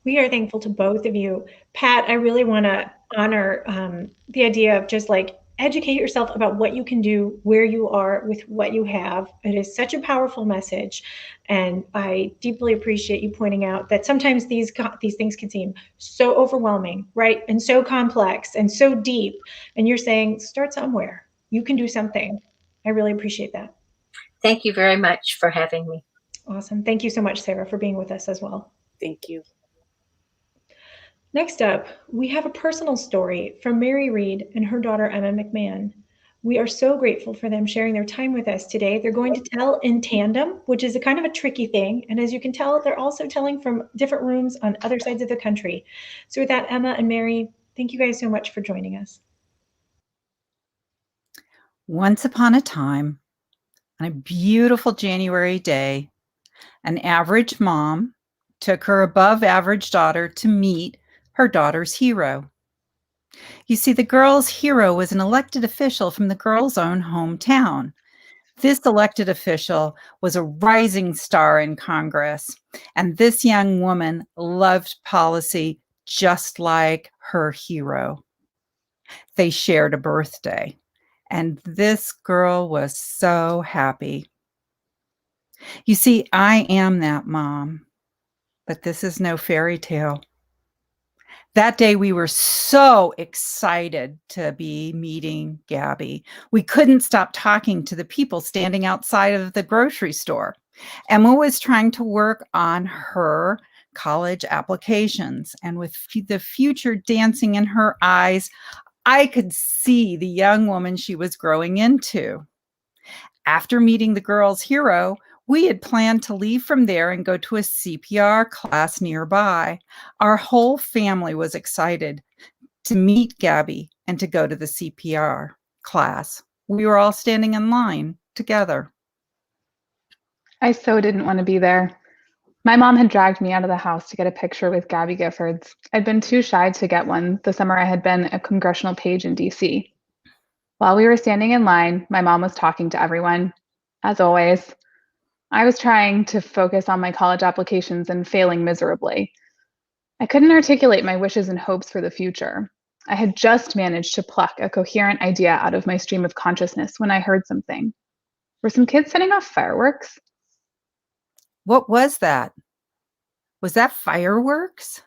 We are thankful to both of you. Pat, I really want to honor the idea of just like educate yourself about what you can do, where you are with what you have. It is such a powerful message. And I deeply appreciate you pointing out that sometimes these things can seem so overwhelming, right? And so complex and so deep. And you're saying, start somewhere. You can do something. I really appreciate that. Thank you very much for having me. Awesome. Thank you so much, Sarah, for being with us as well. Thank you. Next up, we have a personal story from Mary Reed and her daughter, Emma McMahon. We are so grateful for them sharing their time with us today. They're going to tell in tandem, which is a kind of a tricky thing. And as you can tell, they're also telling from different rooms on other sides of the country. So with that, Emma and Mary, thank you guys so much for joining us. Once upon a time, on a beautiful January day, an average mom took her above average daughter to meet her daughter's hero. You see, the girl's hero was an elected official from the girl's own hometown. This elected official was a rising star in Congress, and this young woman loved policy just like her hero. They shared a birthday, and this girl was so happy. You see, I am that mom, but this is no fairy tale. That day, we were so excited to be meeting Gabby. We couldn't stop talking to the people standing outside of the grocery store. Emma was trying to work on her college applications, and with the future dancing in her eyes, I could see the young woman she was growing into. After meeting the girl's hero, we had planned to leave from there and go to a CPR class nearby. Our whole family was excited to meet Gabby and to go to the CPR class. We were all standing in line together. I so didn't want to be there. My mom had dragged me out of the house to get a picture with Gabby Giffords. I'd been too shy to get one the summer I had been a congressional page in DC. While we were standing in line, my mom was talking to everyone. As always, I was trying to focus on my college applications and failing miserably. I couldn't articulate my wishes and hopes for the future. I had just managed to pluck a coherent idea out of my stream of consciousness when I heard something. Were some kids setting off fireworks? What was that? Was that fireworks?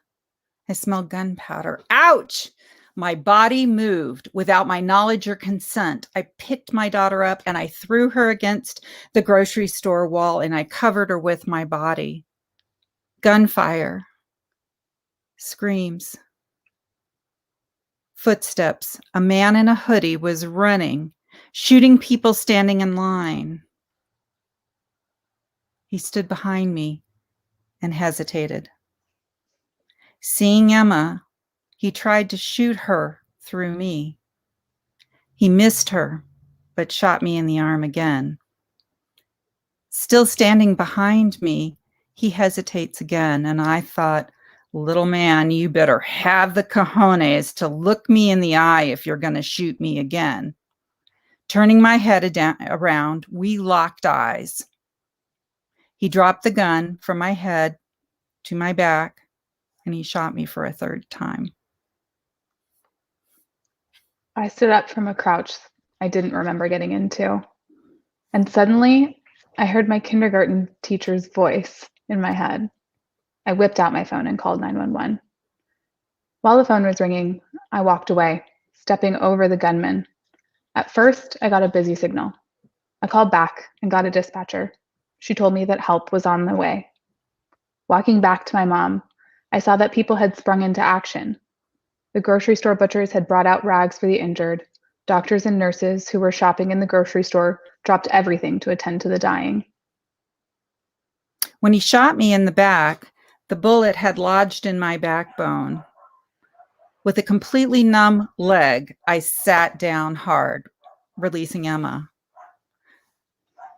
I smelled gunpowder. Ouch! My body moved without my knowledge or consent. I picked my daughter up and I threw her against the grocery store wall and I covered her with my body. Gunfire. Screams. Footsteps. A man in a hoodie was running, shooting people standing in line. He stood behind me and hesitated. Seeing Emma, he tried to shoot her through me. He missed her, but shot me in the arm again. Still standing behind me, he hesitates again, and I thought, little man, you better have the cojones to look me in the eye if you're going to shoot me again. Turning my head around, we locked eyes. He dropped the gun from my head to my back, and he shot me for a third time. I stood up from a crouch I didn't remember getting into. And suddenly, I heard my kindergarten teacher's voice in my head. I whipped out my phone and called 911. While the phone was ringing, I walked away, stepping over the gunman. At first, I got a busy signal. I called back and got a dispatcher. She told me that help was on the way. Walking back to my mom, I saw that people had sprung into action. The grocery store butchers had brought out rags for the injured. Doctors and nurses who were shopping in the grocery store dropped everything to attend to the dying. When he shot me in the back, the bullet had lodged in my backbone. With a completely numb leg, I sat down hard, releasing Emma.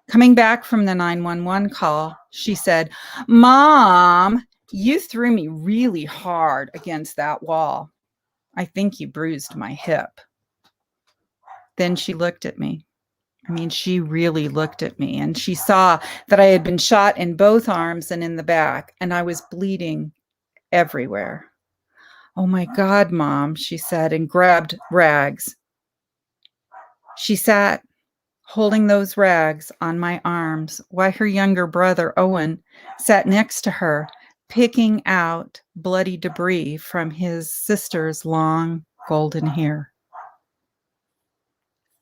Coming back from the 911 call, she said, "Mom, you threw me really hard against that wall. I think you bruised my hip." Then she looked at me. I mean, she really looked at me, and she saw that I had been shot in both arms and in the back, and I was bleeding everywhere. "Oh my God, Mom," she said, and grabbed rags. She sat holding those rags on my arms while her younger brother, Owen, sat next to her, picking out bloody debris from his sister's long golden hair.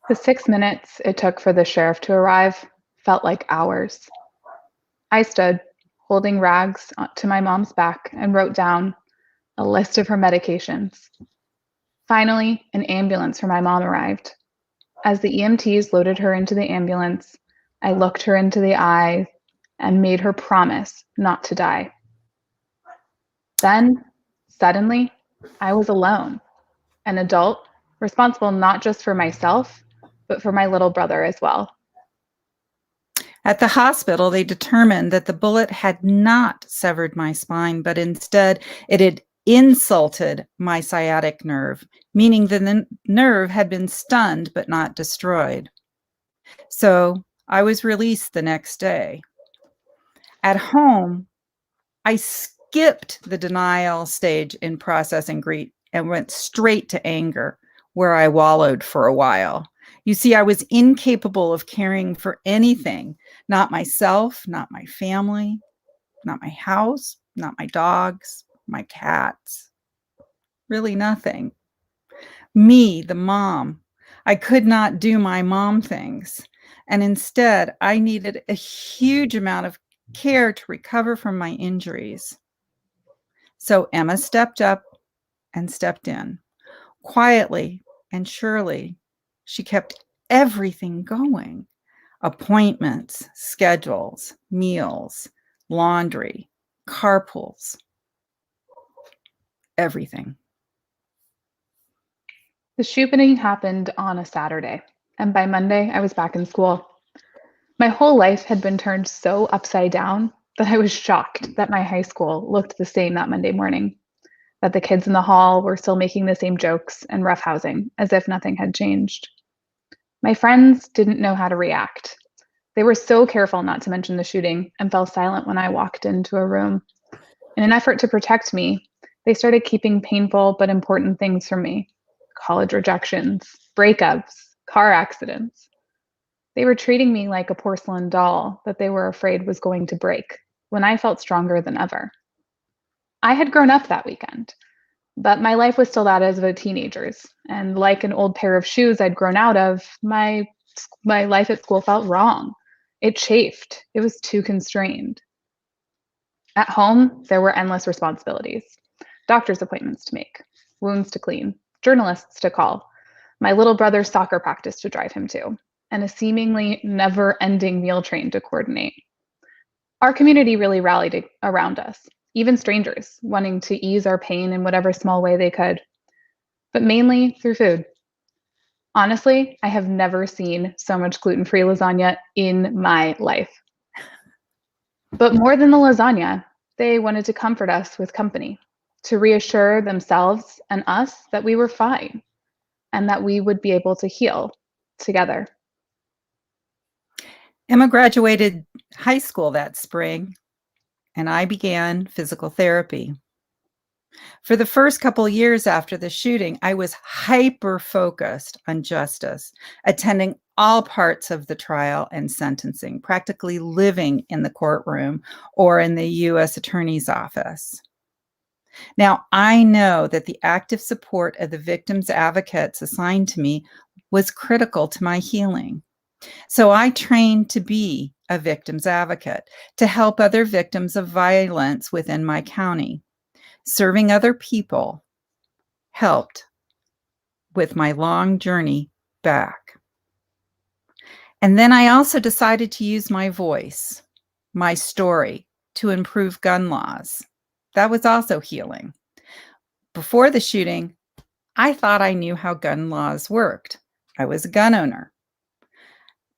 The 6 minutes it took for the sheriff to arrive felt like hours. I stood, holding rags to my mom's back, and wrote down a list of her medications. Finally, an ambulance for my mom arrived. As the EMTs loaded her into the ambulance, I looked her into the eye and made her promise not to die. Then, suddenly, I was alone, an adult, responsible not just for myself, but for my little brother as well. At the hospital, they determined that the bullet had not severed my spine, but instead it had insulted my sciatic nerve, meaning the nerve had been stunned but not destroyed. So I was released the next day. At home, I skipped the denial stage in process and grief and went straight to anger, where I wallowed for a while. You see, I was incapable of caring for anything, not myself, not my family, not my house, not my dogs, my cats, really nothing. Me, the mom, I could not do my mom things. And instead, I needed a huge amount of care to recover from my injuries. So Emma stepped up and stepped in. Quietly and surely, she kept everything going. Appointments, schedules, meals, laundry, carpools, everything. The shooting happened on a Saturday, and by Monday, I was back in school. My whole life had been turned so upside down that I was shocked that my high school looked the same that Monday morning, that the kids in the hall were still making the same jokes and roughhousing as if nothing had changed. My friends didn't know how to react. They were so careful not to mention the shooting and fell silent when I walked into a room. In an effort to protect me, they started keeping painful but important things from me: college rejections, breakups, car accidents. They were treating me like a porcelain doll that they were afraid was going to break, when I felt stronger than ever. I had grown up that weekend, but my life was still that of a teenager's, and like an old pair of shoes I'd grown out of, my life at school felt wrong. It chafed. It was too constrained. At home, there were endless responsibilities: doctor's appointments to make, wounds to clean, journalists to call, my little brother's soccer practice to drive him to, and a seemingly never-ending meal train to coordinate. Our community really rallied around us, even strangers wanting to ease our pain in whatever small way they could, but mainly through food. Honestly, I have never seen so much gluten-free lasagna in my life. But more than the lasagna, they wanted to comfort us with company, to reassure themselves and us that we were fine and that we would be able to heal together. Emma graduated high school that spring, and I began physical therapy. For the first couple years after the shooting, I was hyper-focused on justice, attending all parts of the trial and sentencing, practically living in the courtroom or in the U.S. Attorney's Office. Now, I know that the active support of the victims' advocates assigned to me was critical to my healing. So I trained to be a victim's advocate, to help other victims of violence within my county. Serving other people helped with my long journey back. And then I also decided to use my voice, my story, to improve gun laws. That was also healing. Before the shooting, I thought I knew how gun laws worked. I was a gun owner.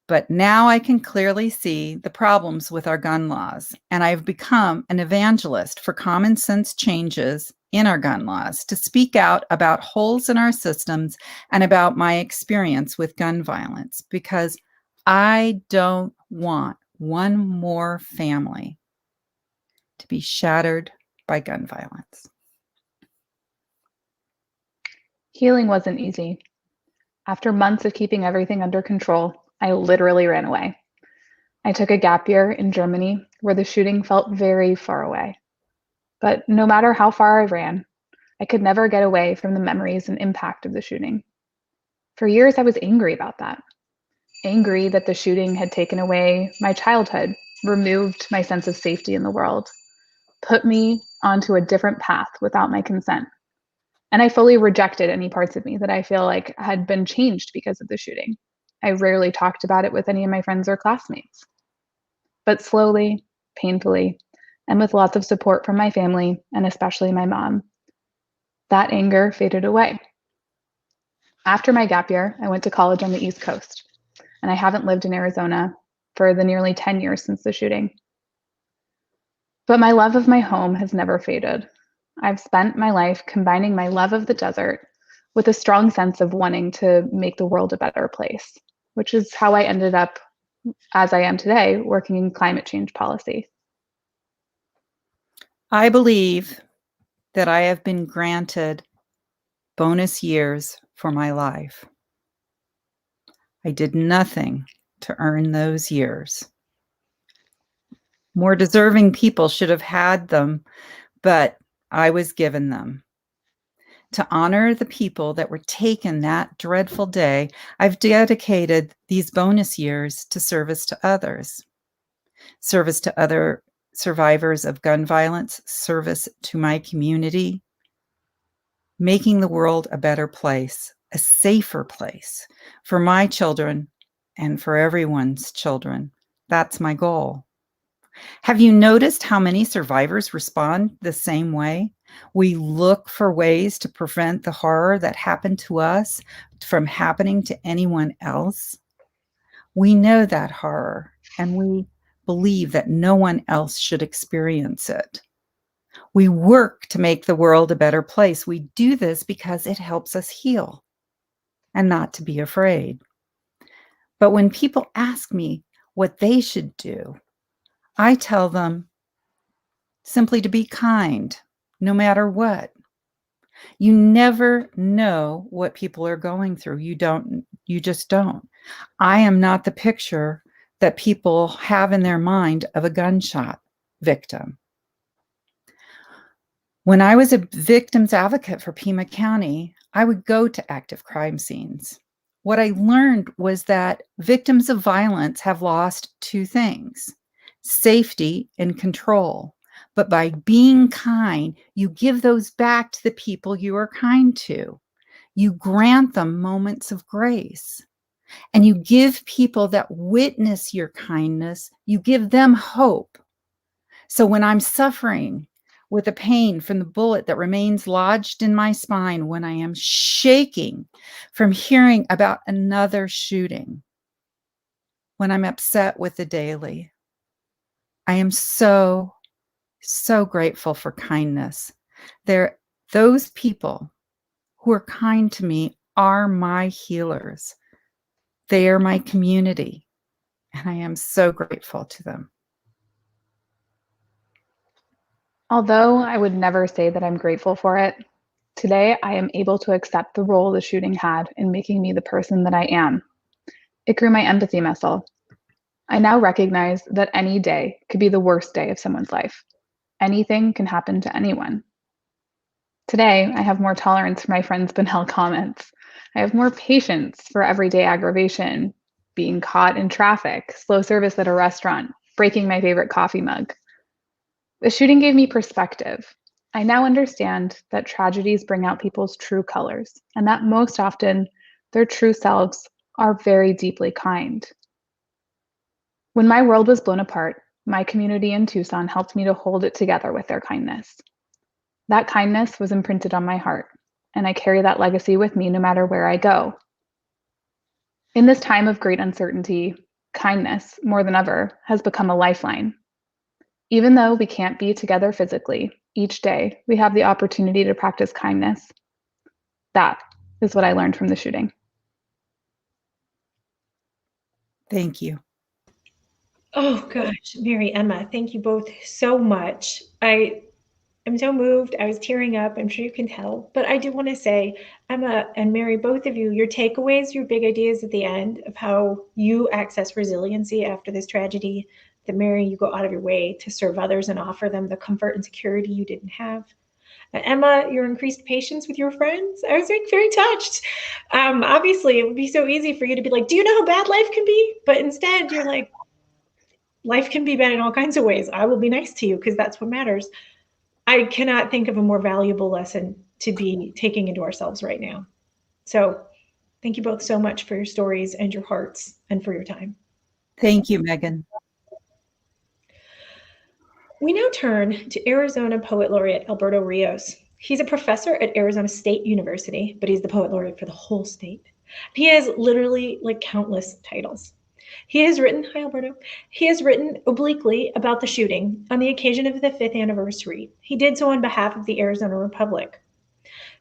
But now I can clearly see the problems with our gun laws, and I've become an evangelist for common sense changes in our gun laws to speak out about holes in our systems and about my experience with gun violence, because I don't want one more family to be shattered by gun violence. Healing wasn't easy. After months of keeping everything under control, I literally ran away. I took a gap year in Germany where the shooting felt very far away. But no matter how far I ran, I could never get away from the memories and impact of the shooting. For years, I was angry about that. Angry that the shooting had taken away my childhood, removed my sense of safety in the world, put me onto a different path without my consent. And I fully rejected any parts of me that I feel like had been changed because of the shooting. I rarely talked about it with any of my friends or classmates. But slowly, painfully, and with lots of support from my family, and especially my mom, that anger faded away. After my gap year, I went to college on the East Coast, and I haven't lived in Arizona for the nearly 10 years since the shooting. But my love of my home has never faded. I've spent my life combining my love of the desert with a strong sense of wanting to make the world a better place, which is how I ended up, as I am today, working in climate change policy. I believe that I have been granted bonus years for my life. I did nothing to earn those years. More deserving people should have had them, but I was given them. To honor the people that were taken that dreadful day, I've dedicated these bonus years to service to others, service to other survivors of gun violence, service to my community, making the world a better place, a safer place for my children and for everyone's children. That's my goal. Have you noticed how many survivors respond the same way? We look for ways to prevent the horror that happened to us from happening to anyone else. We know that horror, and we believe that no one else should experience it. We work to make the world a better place. We do this because it helps us heal and not to be afraid. But when people ask me what they should do, I tell them simply to be kind, no matter what. You never know what people are going through. You just don't. I am not the picture that people have in their mind of a gunshot victim. When I was a victim's advocate for Pima County, I would go to active crime scenes. What I learned was that victims of violence have lost two things: safety and control. But by being kind, you give those back to the people you are kind to. You grant them moments of grace. And you give people that witness your kindness, you give them hope. So when I'm suffering with the pain from the bullet that remains lodged in my spine, when I am shaking from hearing about another shooting, when I'm upset with the daily, I am so grateful for kindness. Those people who are kind to me are my healers. They are my community, and I am so grateful to them. Although I would never say that I'm grateful for it, today I am able to accept the role the shooting had in making me the person that I am. It grew my empathy muscle. I now recognize that any day could be the worst day of someone's life. Anything can happen to anyone. Today, I have more tolerance for my friends' banal comments. I have more patience for everyday aggravation, being caught in traffic, slow service at a restaurant, breaking my favorite coffee mug. The shooting gave me perspective. I now understand that tragedies bring out people's true colors, and that most often their true selves are very deeply kind. When my world was blown apart, my community in Tucson helped me to hold it together with their kindness. That kindness was imprinted on my heart, and I carry that legacy with me no matter where I go. In this time of great uncertainty, kindness, more than ever, has become a lifeline. Even though we can't be together physically, each day we have the opportunity to practice kindness. That is what I learned from the shooting. Thank you. Oh gosh, Mary, Emma, thank you both so much. I'm so moved. I was tearing up. I'm sure you can tell. But I do want to say, Emma and Mary, both of you, your takeaways, your big ideas at the end of how you access resiliency after this tragedy, that Mary, you go out of your way to serve others and offer them the comfort and security you didn't have. Emma, your increased patience with your friends. I was like very touched. Obviously, it would be so easy for you to be like, do you know how bad life can be? But instead, you're like, life can be bad in all kinds of ways. I will be nice to you because that's what matters. I cannot think of a more valuable lesson to be taking into ourselves right now. So thank you both so much for your stories and your hearts and for your time. Thank you, Megan. We now turn to Arizona Poet Laureate Alberto Rios. He's a professor at Arizona State University, but he's the Poet Laureate for the whole state. He has literally like countless titles. He has written, hi Alberto, he has written obliquely about the shooting on the occasion of the 5th anniversary. He did so on behalf of the Arizona Republic.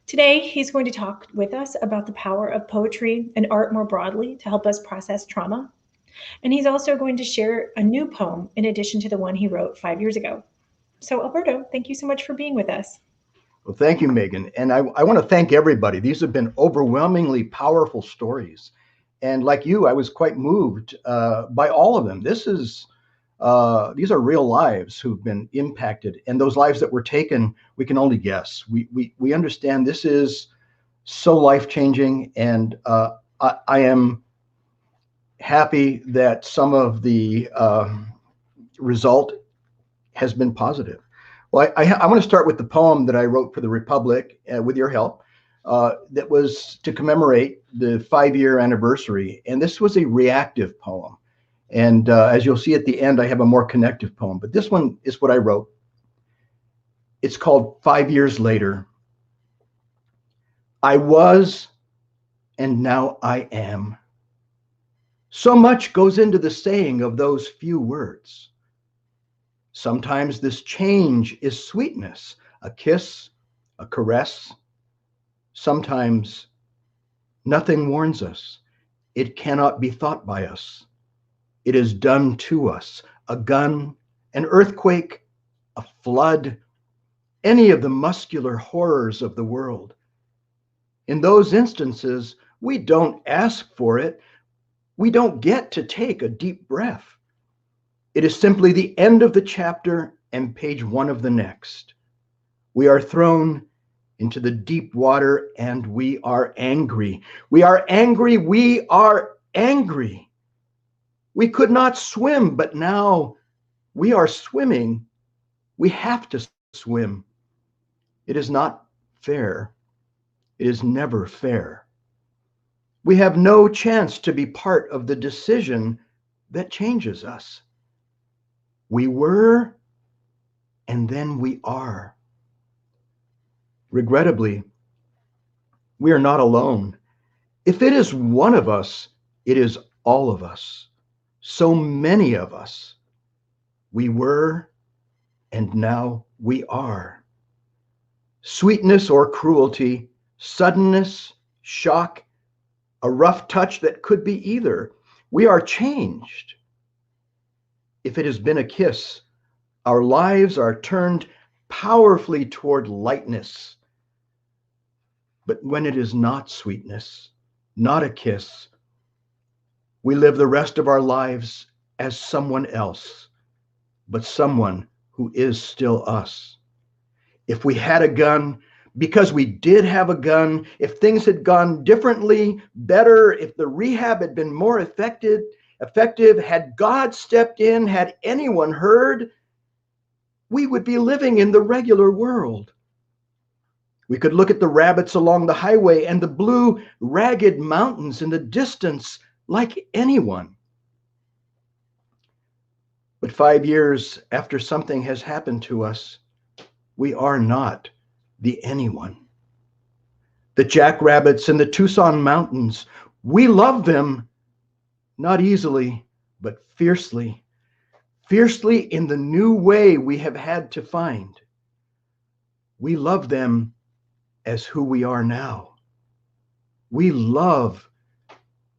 Today, he's going to talk with us about the power of poetry and art more broadly to help us process trauma. And he's also going to share a new poem in addition to the one he wrote 5 years ago. So Alberto, thank you so much for being with us. Well, thank you, Megan. And I want to thank everybody. These have been overwhelmingly powerful stories. And like you, I was quite moved by all of them. These are real lives who've been impacted. And those lives that were taken, we can only guess. We understand this is so life-changing. And I am happy that some of the result has been positive. Well, I want to start with the poem that I wrote for the Republic with your help. That was to commemorate the 5-year anniversary. And this was a reactive poem. And as you'll see at the end, I have a more connective poem. But this one is what I wrote. It's called 5 Years Later. I was, and now I am. So much goes into the saying of those few words. Sometimes this change is sweetness, a kiss, a caress. Sometimes nothing warns us. It cannot be thought by us. It is done to us. A gun, an earthquake, a flood, any of the muscular horrors of the world. In those instances, we don't ask for it. We don't get to take a deep breath. It is simply the end of the chapter and page 1 of the next. We are thrown into the deep water and we are angry. We are angry. We are angry. We could not swim, but now we are swimming. We have to swim. It is not fair. It is never fair. We have no chance to be part of the decision that changes us. We were, and then we are. Regrettably, we are not alone. If it is one of us, it is all of us. So many of us. We were, and now we are. Sweetness or cruelty, suddenness, shock, a rough touch that could be either. We are changed. If it has been a kiss, our lives are turned powerfully toward lightness. But when it is not sweetness, not a kiss, we live the rest of our lives as someone else, but someone who is still us. If we had a gun, because we did have a gun, if things had gone differently, better, if the rehab had been more effective, had God stepped in, had anyone heard, we would be living in the regular world. We could look at the rabbits along the highway and the blue, ragged mountains in the distance like anyone. But 5 years after something has happened to us, we are not the anyone. the jackrabbits in the Tucson mountains. We love them, not easily, but fiercely. Fiercely in the new way we have had to find. We love them as who we are now. We love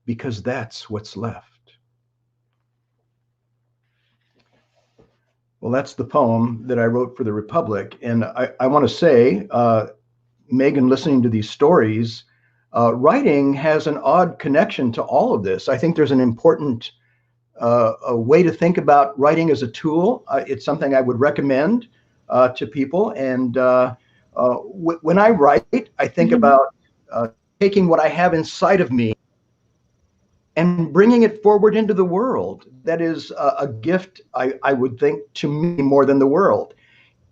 because that's what's left. Well, that's the poem that I wrote for the Republic. And I want to say, Megan, listening to these stories, writing has an odd connection to all of this. I think there's an important a way to think about writing as a tool. It's something I would recommend to people. And when I write, I think about taking what I have inside of me and bringing it forward into the world. That is a gift, I would think, to me more than the world.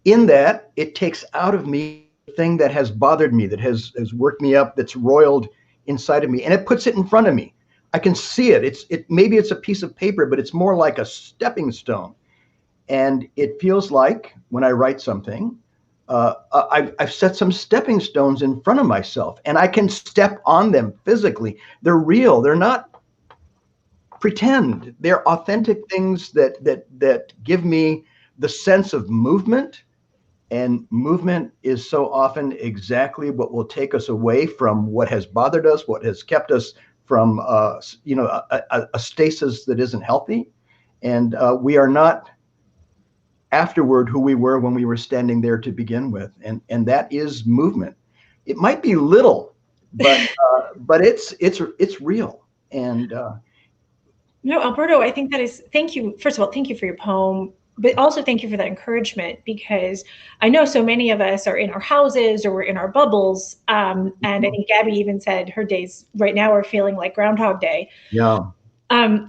In that, it takes out of me the thing that has bothered me, that has worked me up, that's roiled inside of me, and it puts it in front of me. I can see it. Maybe it's a piece of paper, but it's more like a stepping stone. And it feels like when I write something, I've set some stepping stones in front of myself, and I can step on them physically. They're real. They're not pretend. They're authentic things that give me the sense of movement. And movement is so often exactly what will take us away from what has bothered us, what has kept us from a stasis that isn't healthy. And we are not afterward who we were when we were standing there to begin with. And that is movement. It might be little, but it's real. And no, Alberto, I think that is, thank you. First of all, thank you for your poem, but also thank you for that encouragement, because I know so many of us are in our houses or we're in our bubbles. And I think Gabby even said her days right now are feeling like Groundhog Day. Yeah.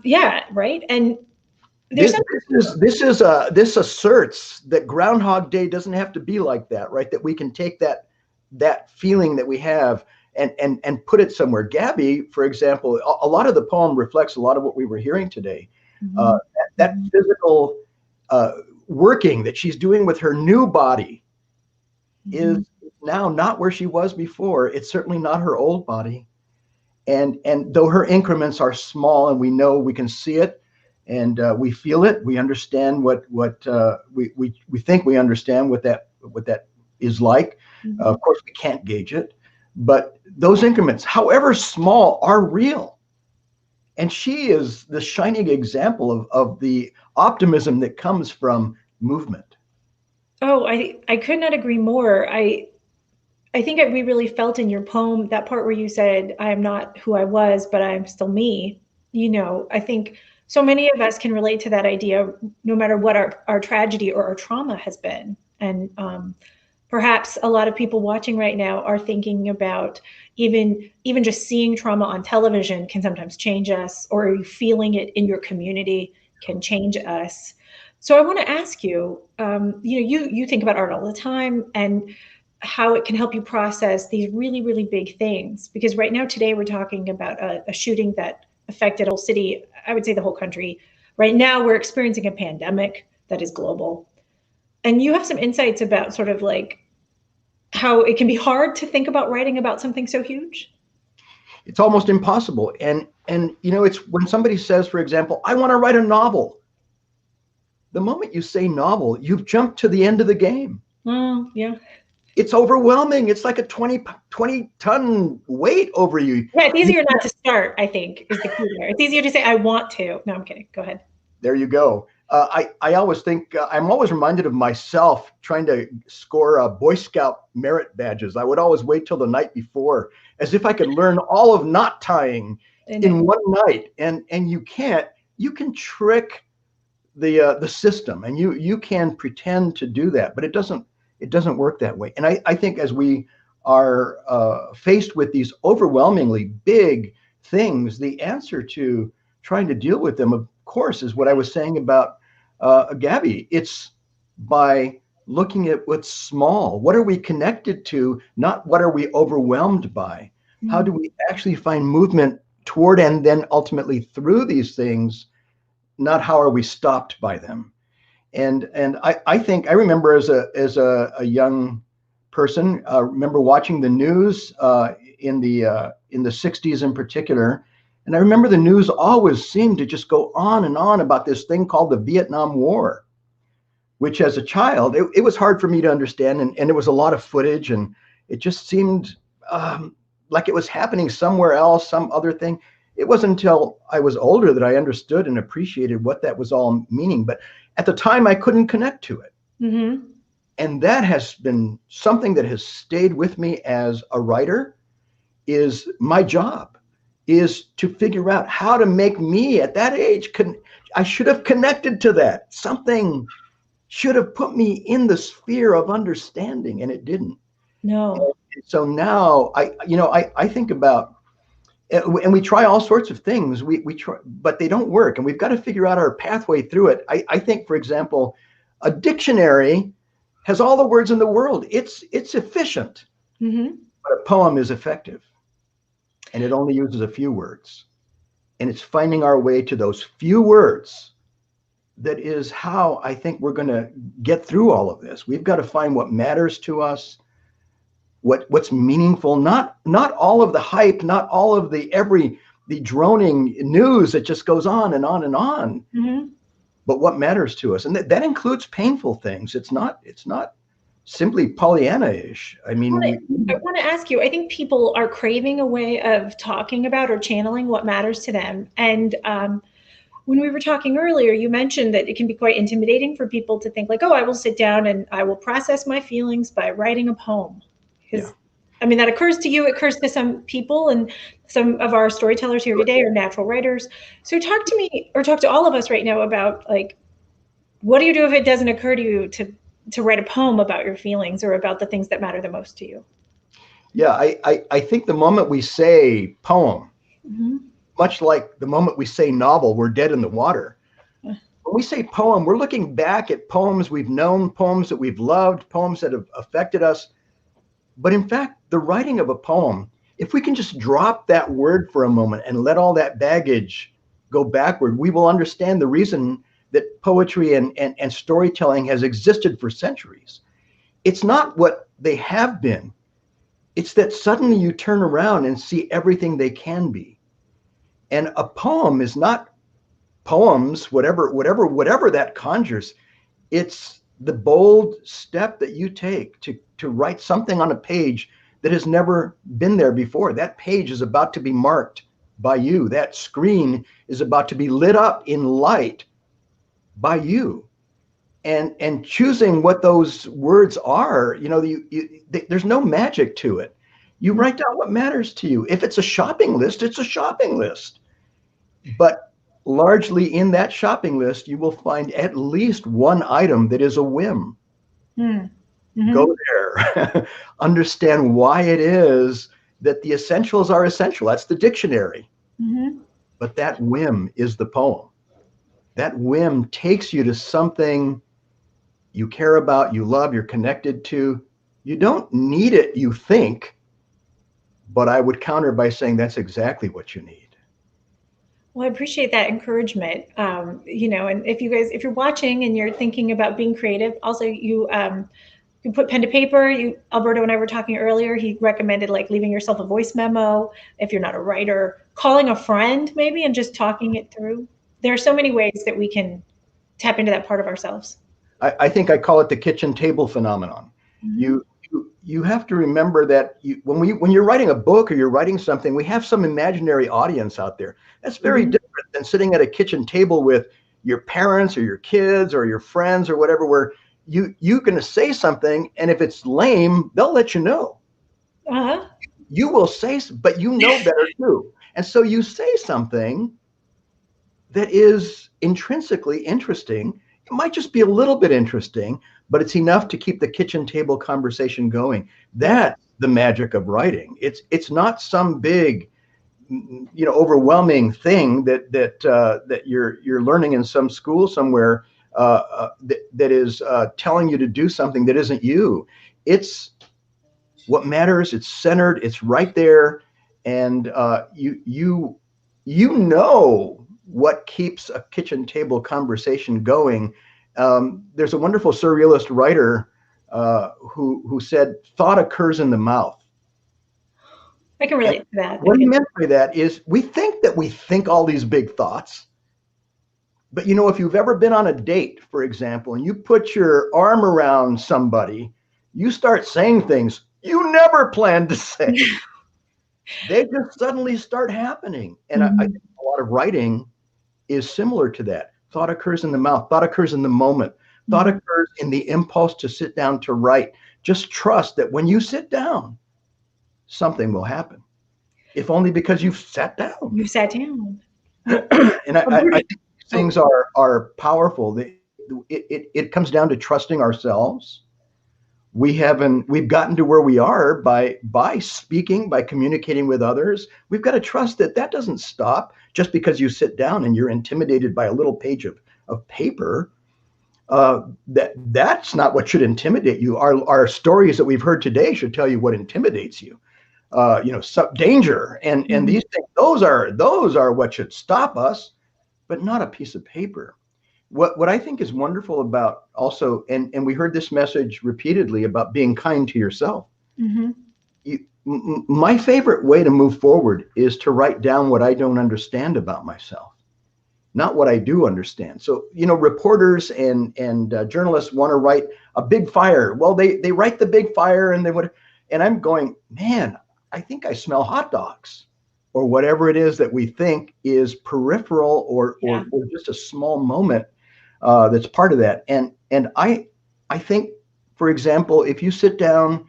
Yeah. Right. And there's this asserts that Groundhog Day doesn't have to be like that, right? That we can take that feeling that we have and put it somewhere. Gabby, for example, a lot of the poem reflects a lot of what we were hearing today. That physical working that she's doing with her new body is now not where she was before. It's certainly not her old body. And though her increments are small, and we know we can see it, and we feel it, we understand what we think we understand what that is like. Of course, we can't gauge it, but those increments, however small, are real. And she is the shining example of the optimism that comes from movement. Oh, I could not agree more. I think we really felt in your poem that part where you said, I am not who I was, but I'm still me. You know, I think so many of us can relate to that idea, no matter what our tragedy or our trauma has been. And perhaps a lot of people watching right now are thinking about even just seeing trauma on television can sometimes change us, or feeling it in your community can change us. So I want to ask you, you think about art all the time and how it can help you process these really, really big things. Because right now, today, we're talking about a shooting that affected a whole city, I would say the whole country. Right now, we're experiencing a pandemic that is global. And you have some insights about sort of like how it can be hard to think about writing about something so huge. It's almost impossible. And it's when somebody says, for example, I want to write a novel. The moment you say novel, you've jumped to the end of the game. Yeah. It's overwhelming. It's like a 20-ton weight over you. Yeah, it's easier not to start, I think, is the key there. It's easier to say, I want to. No, I'm kidding. Go ahead. There you go. I always think, I'm always reminded of myself trying to score Boy Scout merit badges. I would always wait till the night before, as if I could learn all of knot tying in one night. And you can't. You can trick the system, and you can pretend to do that, but it doesn't work that way. And I think as we are faced with these overwhelmingly big things, the answer to trying to deal with them, of course, is what I was saying about Gabby. It's by looking at what's small. What are we connected to? Not what are we overwhelmed by? How do we actually find movement toward and then ultimately through these things? Not how are we stopped by them? And I think I remember as a young person, remember watching the news in the 60s in particular. And I remember the news always seemed to just go on and on about this thing called the Vietnam War, which as a child, it was hard for me to understand. And there was a lot of footage, and it just seemed like it was happening somewhere else, some other thing. It wasn't until I was older that I understood and appreciated what that was all meaning. But at the time, I couldn't connect to it. Mm-hmm. And that has been something that has stayed with me as a writer. Is my job is to figure out how to make me at that age. I should have connected to that. Something should have put me in the sphere of understanding, and it didn't. No. And so now I think about, and we try all sorts of things. We try, but they don't work, and we've got to figure out our pathway through it. I think, for example, a dictionary has all the words in the world. It's efficient, Mm-hmm. but a poem is effective, and it only uses a few words. And it's finding our way to those few words that is how I think we're going to get through all of this. We've got to find what matters to us, what's meaningful, not all of the hype, not all of the droning news that just goes on and on and on, Mm-hmm. but what matters to us. And that includes painful things. It's not simply Pollyanna-ish. I mean, I want to ask you, I think people are craving a way of talking about or channeling what matters to them. And when we were talking earlier, you mentioned that it can be quite intimidating for people to think like, oh, I will sit down and I will process my feelings by writing a poem. Because I mean, that occurs to you, it occurs to some people, and some of our storytellers here today are natural writers. So talk to me, or talk to all of us right now about, like, what do you do if it doesn't occur to you to write a poem about your feelings or about the things that matter the most to you? Yeah, I think the moment we say poem, Mm-hmm. much like the moment we say novel, we're dead in the water. When we say poem, we're looking back at poems we've known, poems that we've loved, poems that have affected us. But in fact, the writing of a poem, if we can just drop that word for a moment and let all that baggage go backward, we will understand the reason that poetry and storytelling has existed for centuries. It's not what they have been. It's that suddenly you turn around and see everything they can be. And a poem is not poems, whatever that conjures. It's the bold step that you take to write something on a page that has never been there before. That page is about to be marked by you. That screen is about to be lit up in light by you. And choosing what those words are, there's no magic to it. You write down what matters to you. If it's a shopping list, it's a shopping list. But largely in that shopping list, you will find at least one item that is a whim. Mm-hmm. Go there. Understand why it is that the essentials are essential. That's the dictionary. Mm-hmm. But that whim is the poem. That whim takes you to something you care about, you love, you're connected to. You don't need it, you think, but I would counter by saying that's exactly what you need. Well, I appreciate that encouragement. And if you're watching and you're thinking about being creative, also you can put pen to paper. Alberto and I were talking earlier. He recommended like leaving yourself a voice memo if you're not a writer, calling a friend maybe, and just talking it through. There are so many ways that we can tap into that part of ourselves. I think I call it the kitchen table phenomenon. Mm-hmm. You have to remember that when you're writing a book or you're writing something, we have some imaginary audience out there. That's very mm-hmm. different than sitting at a kitchen table with your parents or your kids or your friends or whatever, where you're going to say something, and if it's lame, they'll let you know. Uh-huh. You will say, but you know better too. And so you say something that is intrinsically interesting. It might just be a little bit interesting, but it's enough to keep the kitchen table conversation going. That's the magic of writing. It's not some big, overwhelming thing that you're learning in some school somewhere that is telling you to do something that isn't you. It's what matters. It's centered. It's right there, and you know what keeps a kitchen table conversation going. There's a wonderful surrealist writer who said, thought occurs in the mouth. I can relate to that. What he meant by that is we think all these big thoughts. But you know, if you've ever been on a date, for example, and you put your arm around somebody, you start saying things you never planned to say. They just suddenly start happening. And I think a lot of writing is similar to that. Thought occurs in the mouth, thought occurs in the moment, thought occurs in the impulse to sit down to write. Just trust that when you sit down, something will happen. If only because you've sat down. You sat down. And I think things are powerful. It comes down to trusting ourselves. We've gotten to where we are by speaking, by communicating with others. We've got to trust that doesn't stop just because you sit down and you're intimidated by a little page of paper. That's not what should intimidate you. Our stories that we've heard today should tell you what intimidates you. Danger and these things. Those are what should stop us, but not a piece of paper. What I think is wonderful about also, and we heard this message repeatedly about being kind to yourself. My favorite way to move forward is to write down what I don't understand about myself, not what I do understand. So, reporters and journalists want to write a big fire. Well, they write the big fire and I'm going, man, I think I smell hot dogs, or whatever it is that we think is peripheral or just a small moment that's part of that. And I think, for example, if you sit down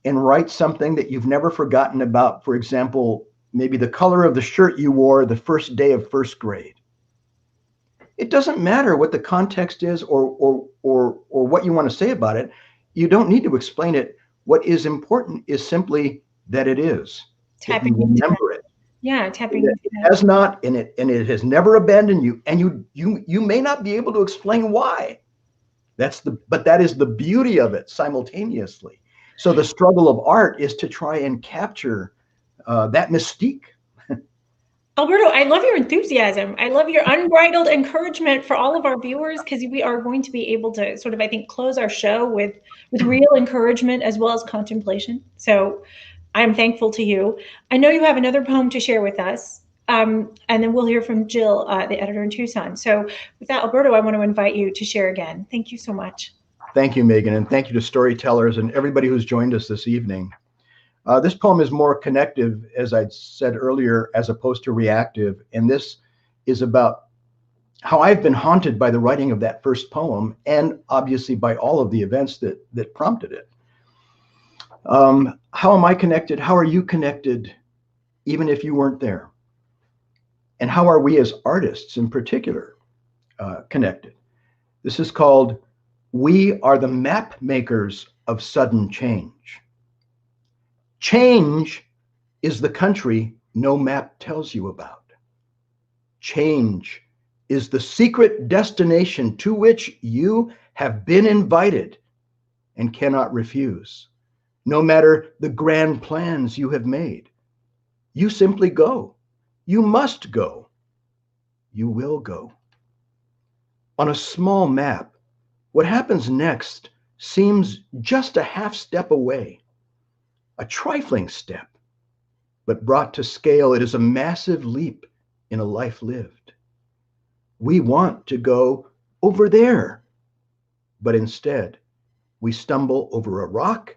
and write something that you've never forgotten about, for example, maybe the color of the shirt you wore the first day of first grade. It doesn't matter what the context is or what you want to say about it. You don't need to explain it. What is important is simply that it is. Tapping into remember it. Yeah, tapping It has not, and it has never abandoned you, and you may not be able to explain why. But that is the beauty of it simultaneously. So the struggle of art is to try and capture that mystique. Alberto, I love your enthusiasm. I love your unbridled encouragement for all of our viewers, because we are going to be able to sort of, I think, close our show with real encouragement as well as contemplation. So I'm thankful to you. I know you have another poem to share with us, and then we'll hear from Jill, the editor in Tucson. So with that, Alberto, I want to invite you to share again. Thank you so much. Thank you, Megan, and thank you to storytellers and everybody who's joined us this evening. This poem is more connective, as I said earlier, as opposed to reactive. And this is about how I've been haunted by the writing of that first poem, and obviously by all of the events that prompted it. How am I connected? How are you connected, even if you weren't there? And how are we as artists in particular connected? This is called "We Are the Map Makers of Sudden Change." Change is the country no map tells you about. Change is the secret destination to which you have been invited and cannot refuse. No matter the grand plans you have made, you simply go. You must go. You will go. On a small map, what happens next seems just a half step away. A trifling step, but brought to scale, it is a massive leap in a life lived. We want to go over there, but instead we stumble over a rock,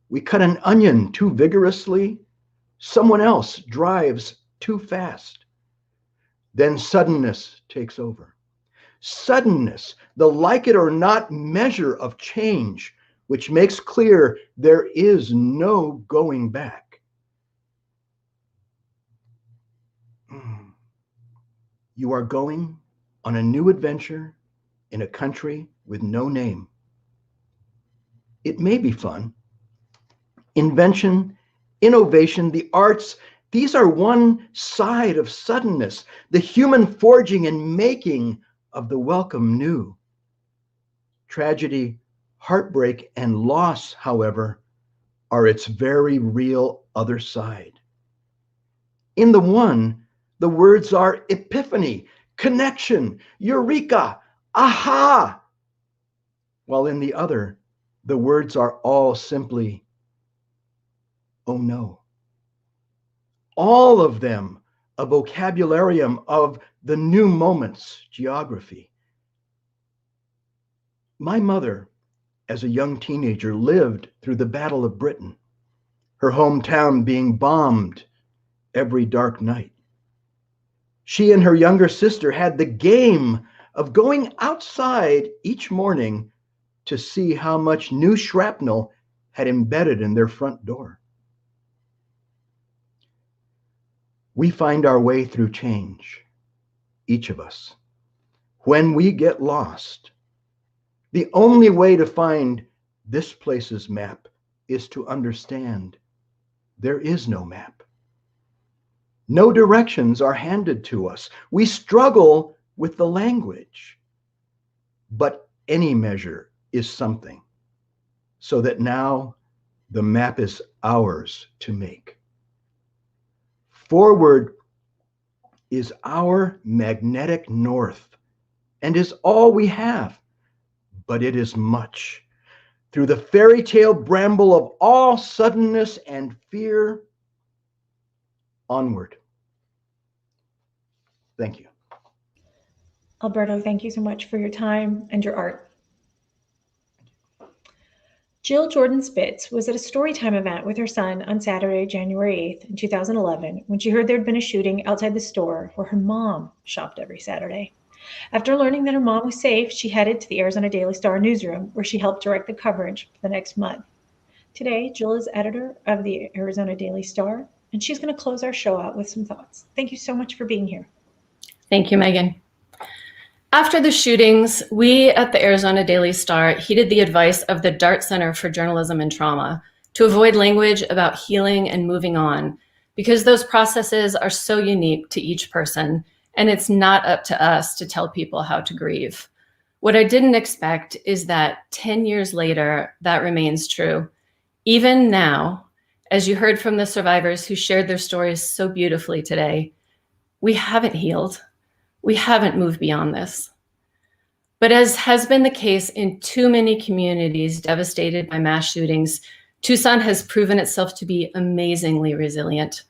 we cut an onion too vigorously, someone else drives too fast. Then suddenness takes over. Suddenness, the like it or not measure of change, which makes clear there is no going back. You are going on a new adventure in a country with no name. It may be fun. Invention, innovation, the arts, these are one side of suddenness, the human forging and making of the welcome new. Tragedy, heartbreak, and loss, however, are its very real other side. In the one, the words are epiphany, connection, eureka, aha, while in the other, the words are all simply, oh no. all of them a vocabularium of the new moment's geography. My mother, as a young teenager, lived through the Battle of Britain, her hometown being bombed every dark night. She and her younger sister had the game of going outside each morning to see how much new shrapnel had embedded in their front door. We find our way through change, each of us. When we get lost, the only way to find this place's map is to understand there is no map. No directions are handed to us. We struggle with the language, but any measure is something, so that now the map is ours to make. Forward is our magnetic north and is all we have, but it is much. Through the fairy tale bramble of all suddenness and fear, onward. Thank you. Alberto, thank you so much for your time and your art. Jill Jordan Spitz was at a storytime event with her son on Saturday, January 8th in 2011, when she heard there'd been a shooting outside the store where her mom shopped every Saturday. After learning that her mom was safe, she headed to the Arizona Daily Star newsroom, where she helped direct the coverage for the next month. Today, Jill is editor of the Arizona Daily Star, and she's going to close our show out with some thoughts. Thank you so much for being here. Thank you, Megan. After the shootings, we at the Arizona Daily Star heeded the advice of the Dart Center for Journalism and Trauma to avoid language about healing and moving on, because those processes are so unique to each person, and it's not up to us to tell people how to grieve. What I didn't expect is that 10 years later, that remains true. Even now, as you heard from the survivors who shared their stories so beautifully today, we haven't healed. We haven't moved beyond this. But as has been the case in too many communities devastated by mass shootings, Tucson has proven itself to be amazingly resilient.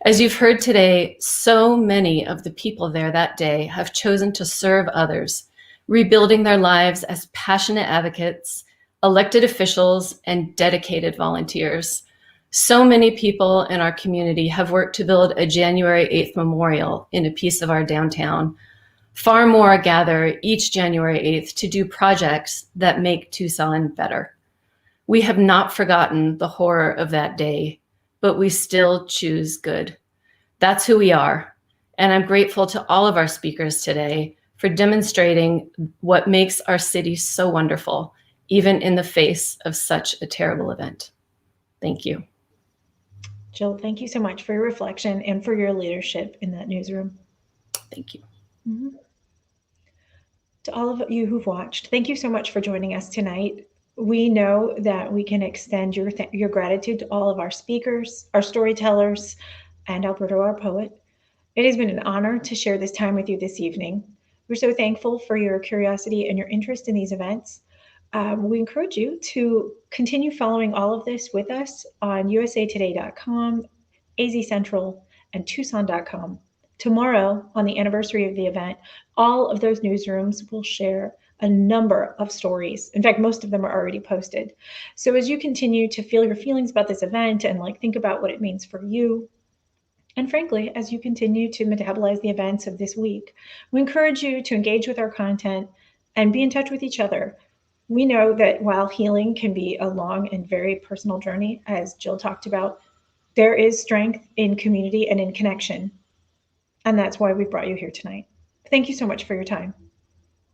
As you've heard today, so many of the people there that day have chosen to serve others, rebuilding their lives as passionate advocates, elected officials, and dedicated volunteers. So many people in our community have worked to build a January 8th memorial in a piece of our downtown. Far more gather each January 8th to do projects that make Tucson better. We have not forgotten the horror of that day, but we still choose good. That's who we are. And I'm grateful to all of our speakers today for demonstrating what makes our city so wonderful, even in the face of such a terrible event. Thank you. Jill, thank you so much for your reflection and for your leadership in that newsroom. Thank you. Mm-hmm. To all of you who've watched, thank you so much for joining us tonight. We know that we can extend your gratitude to all of our speakers, our storytellers, and Alberto, our poet. It has been an honor to share this time with you this evening. We're so thankful for your curiosity and your interest in these events. We encourage you to continue following all of this with us on usatoday.com, AZ Central, and Tucson.com. Tomorrow, on the anniversary of the event, all of those newsrooms will share a number of stories. In fact, most of them are already posted. So as you continue to feel your feelings about this event and think about what it means for you, and frankly, as you continue to metabolize the events of this week, we encourage you to engage with our content and be in touch with each other. We know that while healing can be a long and very personal journey, as Jill talked about, there is strength in community and in connection. And that's why we brought you here tonight. Thank you so much for your time.